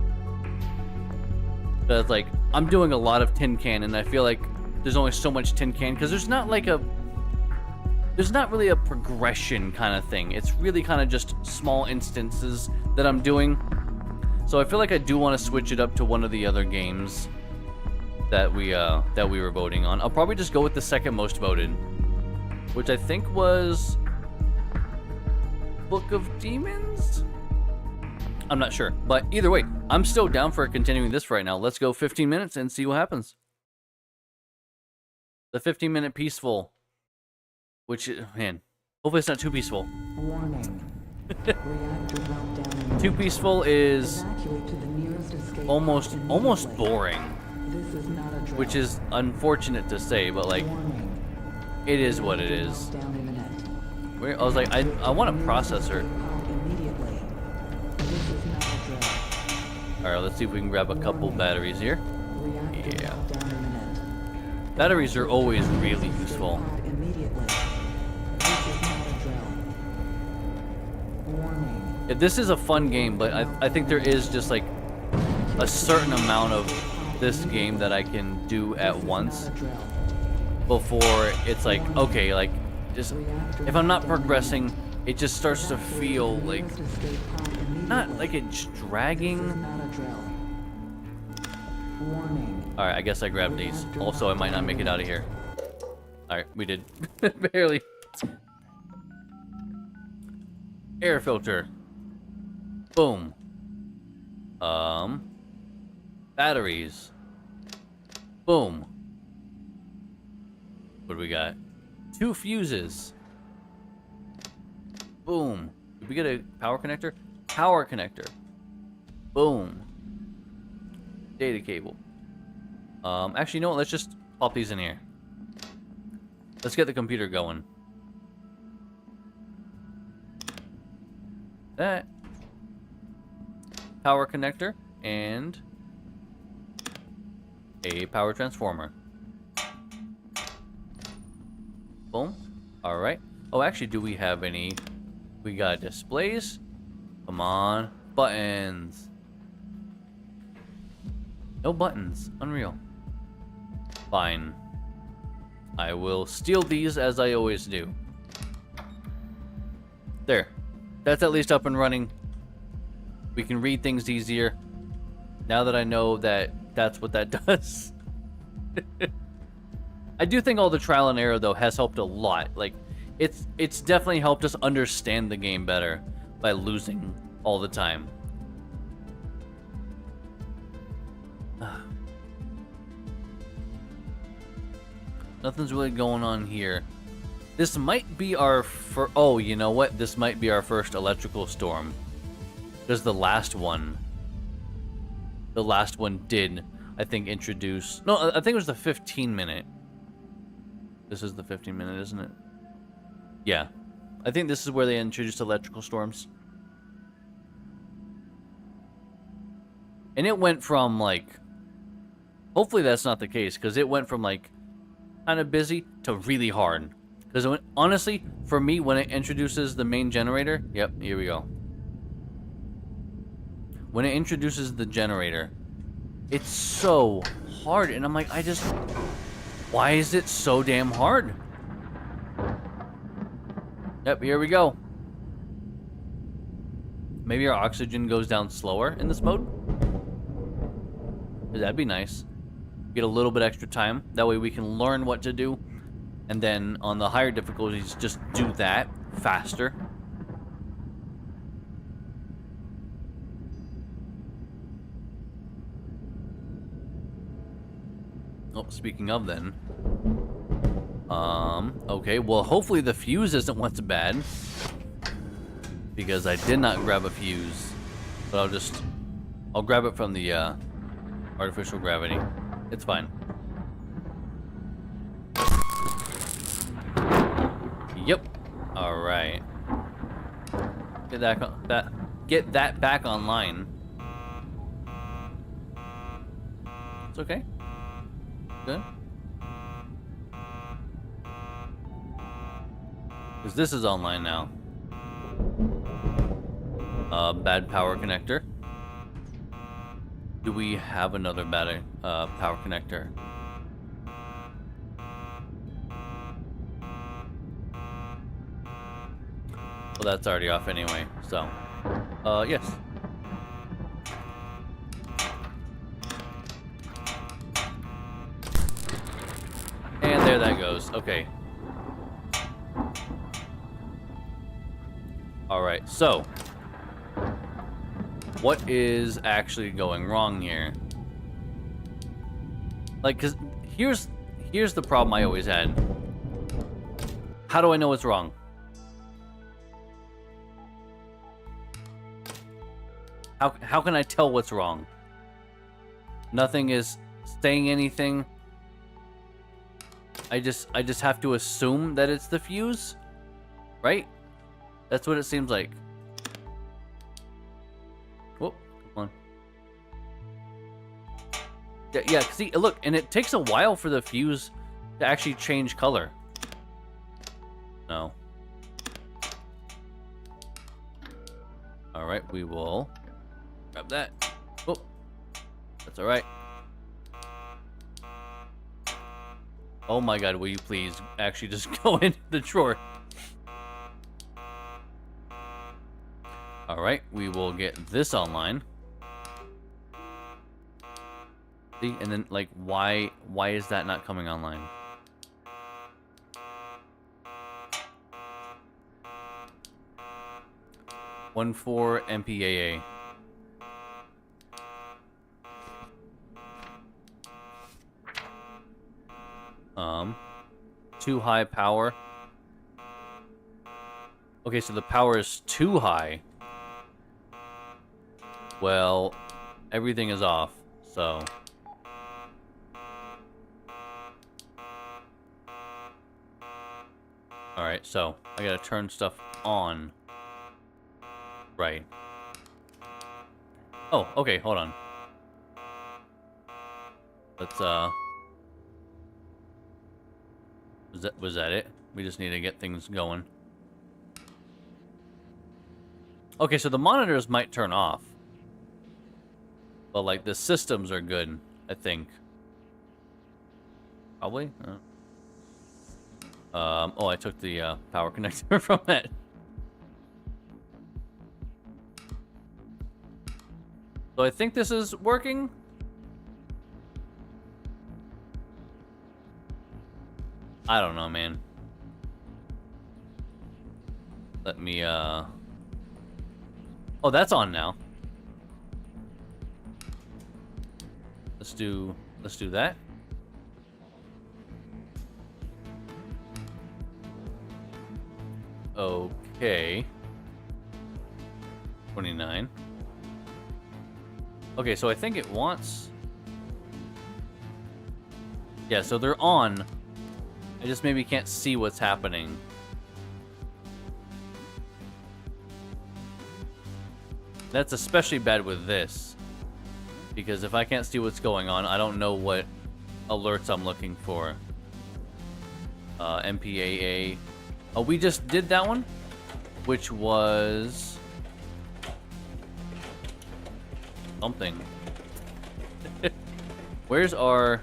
Because like, I'm doing a lot of tin can, and I feel like there's only so much tin can, because there's not really a progression kind of thing. It's really kind of just small instances that I'm doing. So I feel like I do want to switch it up to one of the other games that we were voting on. I'll probably just go with the second most voted, which I think was Book of Demons? I'm not sure, but either way, I'm still down for continuing this right now. Let's go 15 minutes and see what happens. The 15-minute peaceful, which, man, hopefully it's not too peaceful. Warning. Reactor meltdown. Too peaceful is Evacuate to the nearest escape almost pod immediately. boring, This is not a drill. which is unfortunate to say, but like, Warning. it is what it Reactor is. meltdown imminent. I was like, I want a processor. Pod immediately. This is not a drill. All right, let's see if we can grab a couple batteries here. Reactor Yeah. meltdown imminent. Batteries are always really useful. Pod immediately. This is not a drill. Warning. If this is a fun game, but I think there is just like a certain amount of this game that I can do at once Not a drill. before it's like, okay, like, just, if I'm not progressing, it just starts to feel like, not like it's dragging. Alright, I guess I grabbed these. Also, I might not make it out of here. Alright, we did. Barely. Air filter. Boom. Batteries. Boom. What do we got? 2 fuses. Boom. Did we get a power connector? Power connector. Boom. Data cable. Actually, you know what? Let's just pop these in here. Let's get the computer going. That. Power connector and a power transformer. Boom. Alright. Oh, actually, do we have any? We got displays. Come on. Buttons. No buttons. Unreal. Fine. I will steal these as I always do. There. That's at least up and running. We can read things easier. Now that I know that that's what that does. I do think all the trial and error, though, has helped a lot. Like, it's definitely helped us understand the game better by losing all the time. Nothing's really going on here. This might be our oh, you know what? This might be our first electrical storm. Because the last one did, I think, introduce... No, I think it was the 15-minute. This is the 15-minute, isn't it? Yeah. I think this is where they introduced electrical storms. And it went from, like... Hopefully that's not the case, because it went from, like, kind of busy to really hard. Because honestly, for me, when it introduces the main generator... Yep, here we go. When it introduces the generator, it's so hard. And I'm like, why is it so damn hard? Yep, here we go. Maybe our oxygen goes down slower in this mode? That'd be nice. Get a little bit extra time. That way we can learn what to do. And then on the higher difficulties, just do that faster. Oh, speaking of then. Okay, well, hopefully the fuse isn't what's bad. Because I did not grab a fuse. But I'll grab it from the, artificial gravity. It's fine. Yep. Alright. Get that back online. It's okay. Good. Because this is online now. Bad power connector. Do we have another bad power connector? Well, that's already off anyway, so. Yes. And there that goes. Okay. Alright, so. What is actually going wrong here? Like, cause here's the problem I always had. How do I know what's wrong? How can I tell what's wrong? Nothing is saying anything. I just have to assume that it's the fuse, right? That's what it seems like. Whoop, come on. Yeah, see, look, and it takes a while for the fuse to actually change color. No. Alright, we will grab that. Oh, that's alright. Oh my god, will you please actually just go into the drawer? Alright, we will get this online. See, and then, like, why is that not coming online? One for MPAA. Too high power. Okay, so the power is too high. Well, everything is off, so. Alright, so I gotta turn stuff on. Right. Oh, okay, hold on. Let's, Was that it? We just need to get things going. Okay, so the monitors might turn off. But, like, the systems are good, I think. Probably? Oh, I took the, power connector from that. So I think this is working. I don't know, man. Let me, Oh, that's on now. Let's do that. Okay. 29. Okay, so I think it wants... Yeah, so they're on. I just maybe can't see what's happening. That's especially bad with this. Because if I can't see what's going on, I don't know what alerts I'm looking for. MPAA. Oh, we just did that one? Which was... something. Where's our...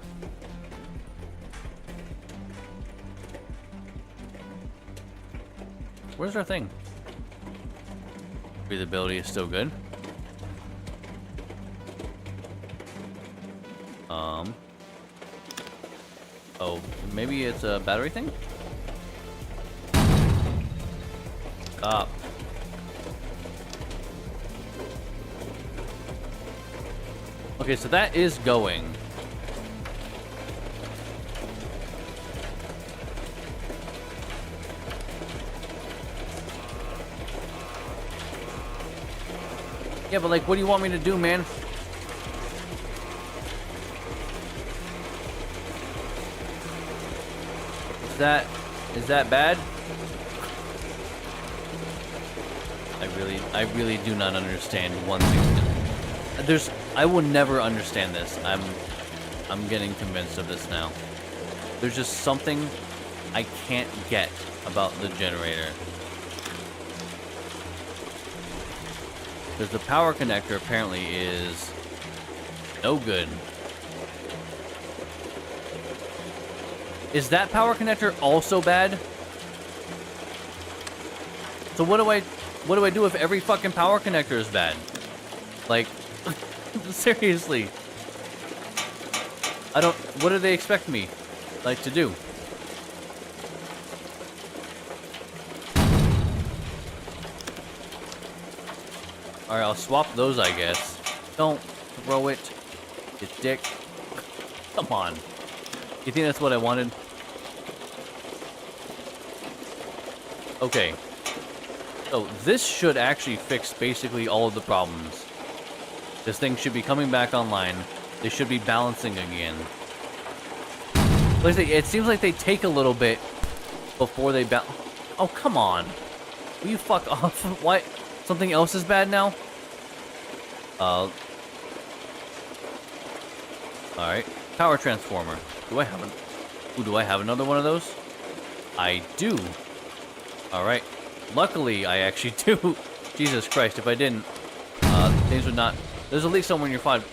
Where's our thing? Breathability is still good. Oh, maybe it's a battery thing? Stop. Okay, so that is going. Yeah, but like, what do you want me to do, man? Is that bad? I really do not understand one thing. I will never understand this. I'm getting convinced of this now. There's just something I can't get about the generator. Because the power connector apparently is no good. Is that power connector also bad? So what do I do if every fucking power connector is bad? Like, seriously. What do they expect me, like, to do? Alright, I'll swap those, I guess. Don't throw it, you dick. Come on. You think that's what I wanted? Okay. So, this should actually fix basically all of the problems. This thing should be coming back online. They should be balancing again. Like I say, it seems like they take a little bit before they balance. Oh, come on. Will you fuck off? Why? Something else is bad now? Alright. Power transformer. Do I have another one of those? I do. Alright. Luckily, I actually do. Jesus Christ, if I didn't, things would not... There's a leak somewhere in your pod.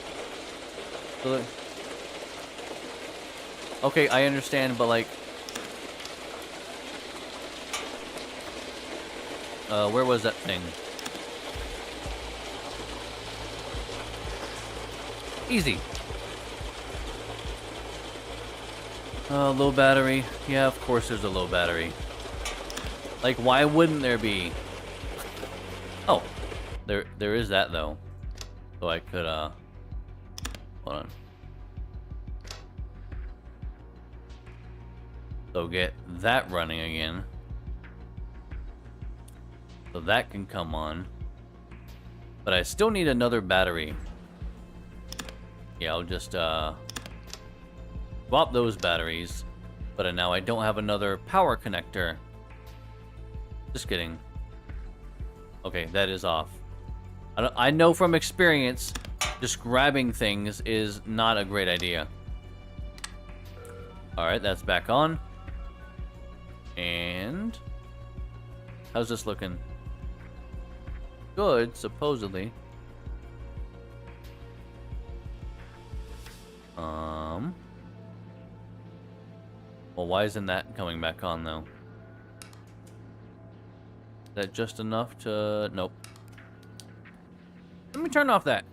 Okay, I understand, but like... where was that thing? Easy. Low battery. Yeah, of course there's a low battery. Like, why wouldn't there be? Oh, there is that though. So I could hold on. So get that running again. So that can come on. But I still need another battery. Yeah, I'll just swap those batteries. But now I don't have another power connector. Just kidding. Okay, that is off. I know from experience, just grabbing things is not a great idea. Alright, that's back on. And... how's this looking? Good, supposedly. Well, why isn't that coming back on, though? Is that just enough to... Nope. Let me turn off that.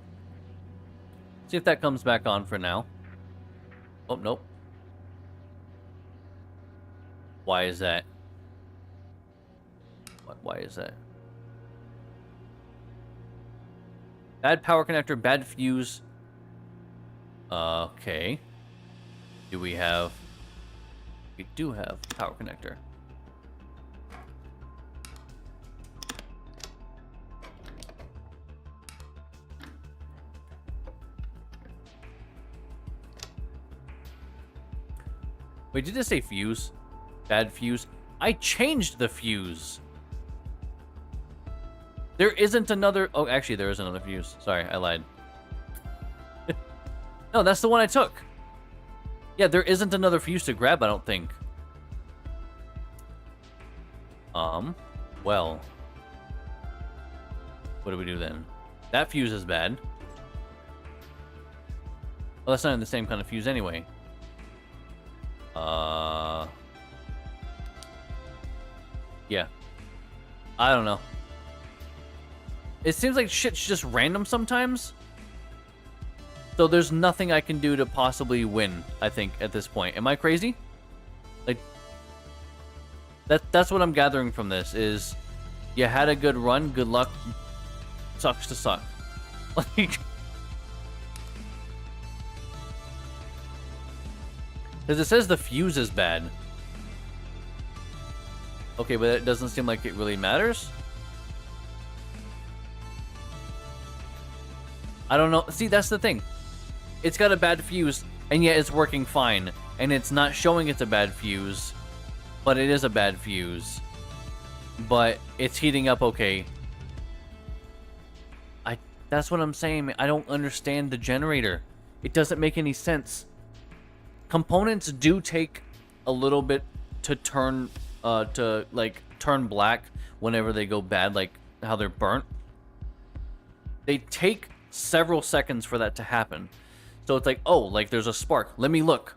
See if that comes back on for now. Oh, nope. Why is that? Why is that? Bad power connector, bad fuse. Okay. Do we have... We do have power connector. Wait, did it say fuse? Bad fuse? I changed the fuse. There isn't another... Oh, actually, there is another fuse. Sorry, I lied. No, that's the one I took. Yeah, there isn't another fuse to grab, I don't think. Well. What do we do then? That fuse is bad. Well, that's not even the same kind of fuse anyway. Yeah. I don't know. It seems like shit's just random sometimes. So there's nothing I can do to possibly win, I think, at this point. Am I crazy? Like, that's what I'm gathering from this, is you had a good run, good luck, sucks to suck. Like... Because it says the fuse is bad. Okay, but it doesn't seem like it really matters. I don't know. See, that's the thing. It's got a bad fuse, and yet it's working fine. And it's not showing it's a bad fuse, but it is a bad fuse. But it's heating up okay. That's what I'm saying. I don't understand the generator. It doesn't make any sense. Components do take a little bit to turn turn black whenever they go bad, like how they're burnt. They take several seconds for that to happen. So it's like, oh, like there's a spark. Let me look.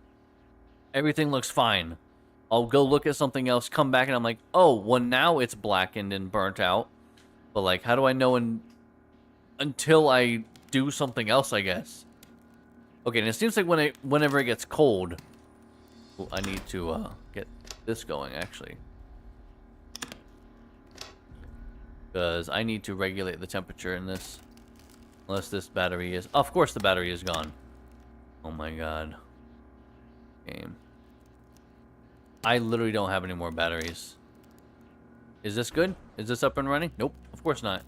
Everything looks fine. I'll go look at something else, come back, and I'm like, oh, well, now it's blackened and burnt out. But, like, how do I know until I do something else, I guess? Okay, and it seems like whenever it gets cold... Ooh, I need to get this going, actually. Because I need to regulate the temperature in this. Unless this battery is... Of course the battery is gone. Oh my god. Game. I literally don't have any more batteries. Is this good? Is this up and running? Nope, of course not.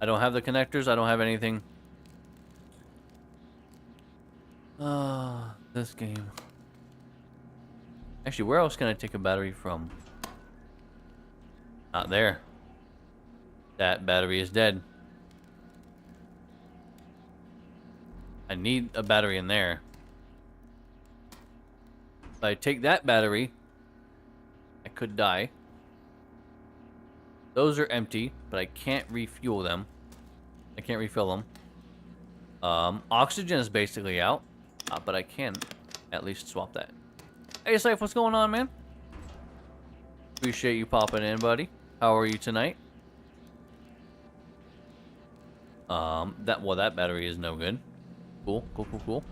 I don't have the connectors. I don't have anything. This game. Actually, where else can I take a battery from? Not there. That battery is dead. I need a battery in there. If I take that battery, I could die. Those are empty, but I can't refuel them. I can't refill them. Oxygen is basically out, but I can at least swap that. Hey, Safe, what's going on, man? Appreciate you popping in, buddy. How are you tonight? That battery is no good. Cool, cool, cool, cool.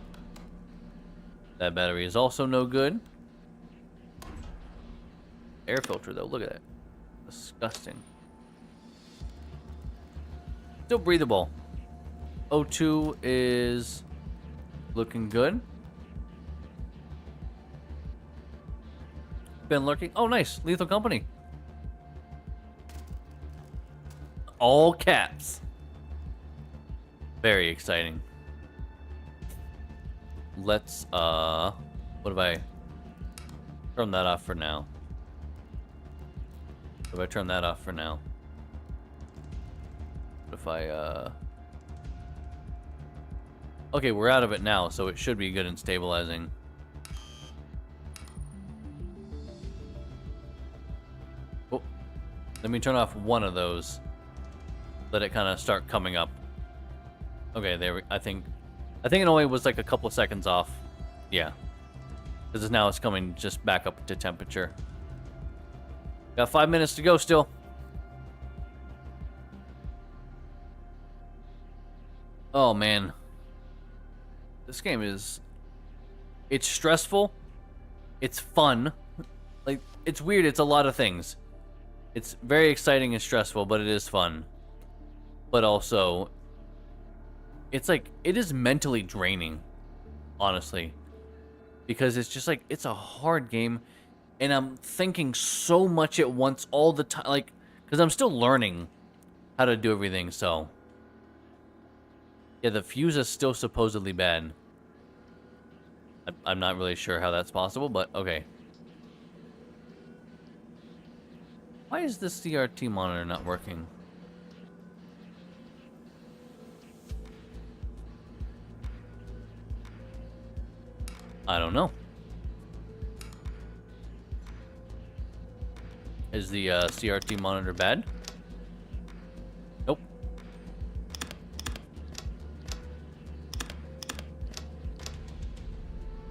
That battery is also no good. Air filter, though, look at that. Disgusting. Still breathable. O2 is looking good. Been lurking. Oh, nice. Lethal Company. All caps. Very exciting. Let's, what if I turn that off for now? What if I turn that off for now? What if I, okay, we're out of it now, so it should be good in stabilizing. Oh, let me turn off one of those. Let it kind of start coming up. Okay, there I think it only was like a couple of seconds off. Yeah. Because now it's coming just back up to temperature. Got 5 minutes to go still. Oh, man. This game is... It's stressful. It's fun. Like, it's weird. It's a lot of things. It's very exciting and stressful, but it is fun. But also... It's like, it is mentally draining, honestly. Because it's just like, it's a hard game. And I'm thinking so much at once all the time. Like, because I'm still learning how to do everything, so. Yeah, the fuse is still supposedly bad. I'm not really sure how that's possible, but okay. Why is this CRT monitor not working? I don't know. Is the CRT monitor bad? Nope.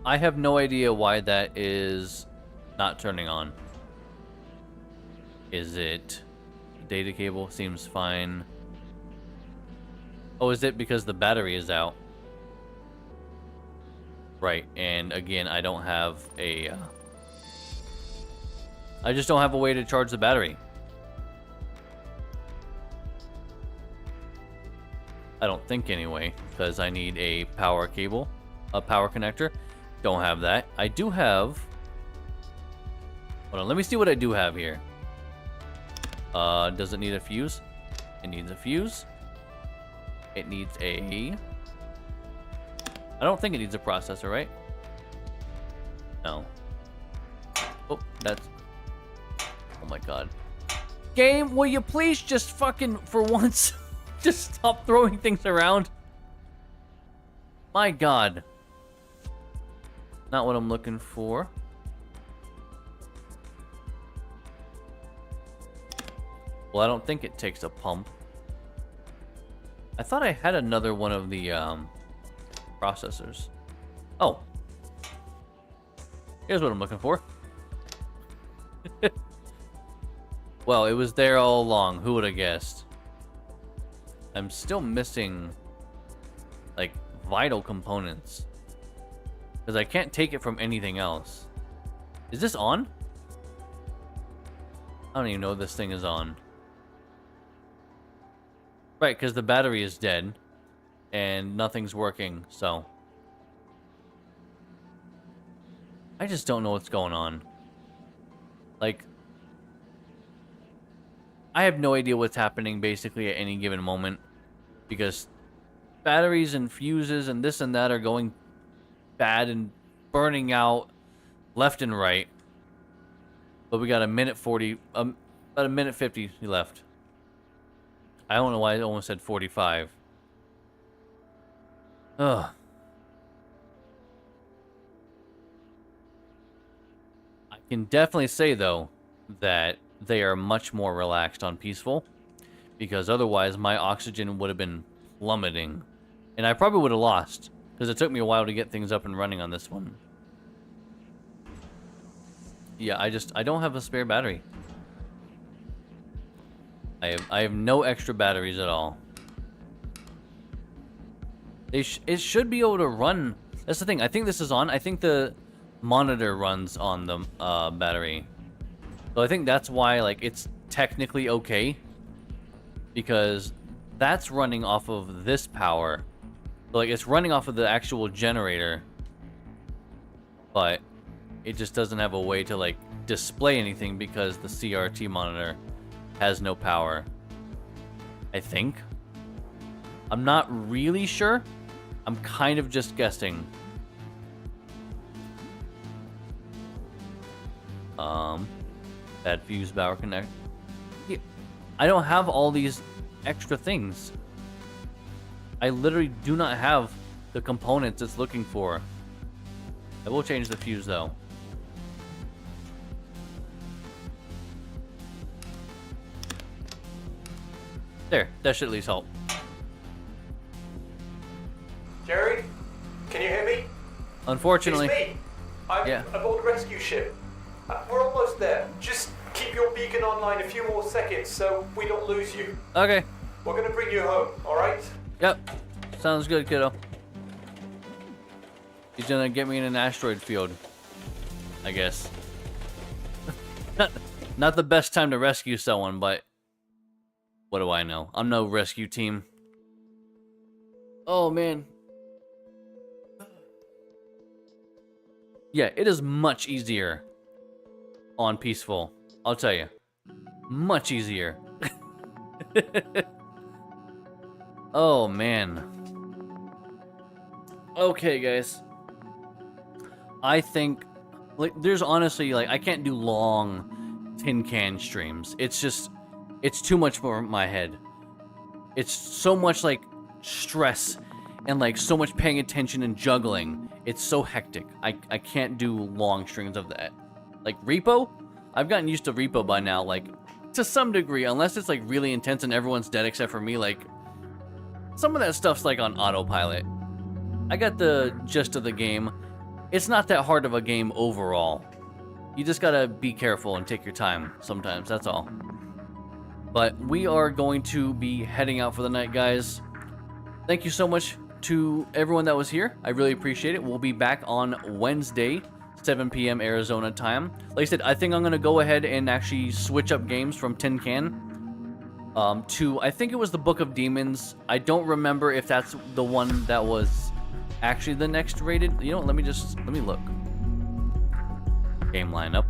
I have no idea why that is not turning on. Is it data cable? Seems fine. Oh, is it because the battery is out? Right, and again, I don't have a... I just don't have a way to charge the battery. I don't think anyway, because I need a power cable, a power connector. Don't have that. I do have... Hold on, let me see what I do have here. Does it need a fuse? It needs a fuse. It needs a... I don't think it needs a processor, right? No. Oh, that's... Oh my god. Game, will you please just fucking, for once, just stop throwing things around? My god. Not what I'm looking for. Well, I don't think it takes a pump. I thought I had another one of the, processors. Oh. Here's what I'm looking for. Well, it was there all along. Who would have guessed? I'm still missing, like, vital components. Because I can't take it from anything else. Is this on? I don't even know if this thing is on. Right, because the battery is dead. And nothing's working, so... I just don't know what's going on. Like... I have no idea what's happening, basically, at any given moment. Because batteries and fuses and this and that are going bad and burning out left and right. But we got a minute 40... about a minute 50 left. I don't know why I almost said 45. Ugh. I can definitely say, though, that they are much more relaxed on peaceful. Because otherwise, my oxygen would have been plummeting. And I probably would have lost. Because it took me a while to get things up and running on this one. Yeah, I don't have a spare battery. I have no extra batteries at all. It should be able to run. That's the thing. I think this is on. I think the monitor runs on the battery. So I think that's why, like, it's technically okay. Because that's running off of this power. So, like, it's running off of the actual generator. But it just doesn't have a way to, like, display anything because the CRT monitor has no power. I think. I'm not really sure. I'm kind of just guessing. That fuse power connect. Yeah, I don't have all these extra things. I literally do not have the components it's looking for. I will change the fuse though. There, that should at least help. Jerry, can you hear me? Unfortunately. It's me. I'm aboard the rescue ship. We're almost there. Just keep your beacon online a few more seconds so we don't lose you. Okay. We're gonna bring you home, alright? Yep. Sounds good, kiddo. He's gonna get me in an asteroid field. I guess. Not the best time to rescue someone, but... what do I know? I'm no rescue team. Oh, man. Yeah, it is much easier on peaceful. I'll tell you. Much easier. Oh, man. Okay, guys. I think... like, there's honestly, like, I can't do long tin can streams. It's just... it's too much for my head. It's so much, like, stress and, like, so much paying attention and juggling. It's so hectic. I can't do long strings of that. Like, Repo? I've gotten used to Repo by now, like, to some degree. Unless it's, like, really intense and everyone's dead except for me, like... some of that stuff's, like, on autopilot. I got the gist of the game. It's not that hard of a game overall. You just gotta be careful and take your time sometimes, that's all. But we are going to be heading out for the night, guys. Thank you so much to everyone that was here. I really appreciate it. We'll be back on Wednesday, 7 p.m. Arizona time. Like I said, I think I'm going to go ahead and actually switch up games from Tin Can to, I think it was the Book of Demons. I don't remember if that's the one that was actually the next rated. You know, let me look. Game lineup.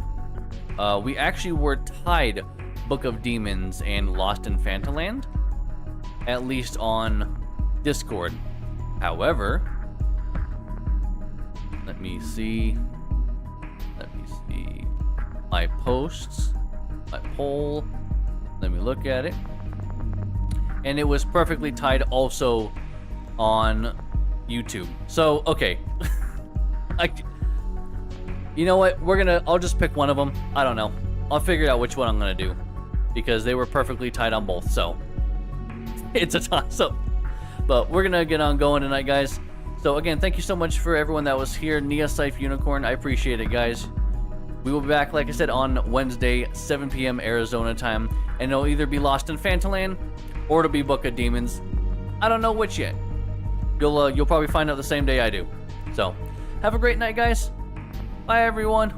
We actually were tied Book of Demons and Lost in Fantaland, at least on Discord. However, let me see my posts, my poll. Let me look at it, and it was perfectly tied also on YouTube. So okay, you know what? I'll just pick one of them. I don't know. I'll figure out which one I'm gonna do, because they were perfectly tied on both. So it's a toss-up. But we're gonna get on going tonight, guys. So again, thank you so much for everyone that was here. Nia Scythe Unicorn, I appreciate it, guys. We will be back, like I said, on Wednesday, 7 p.m. Arizona time, and it'll either be Lost in Fantaland or it'll be Book of Demons. I don't know which yet. You'll probably find out the same day I do. So, have a great night, guys. Bye, everyone.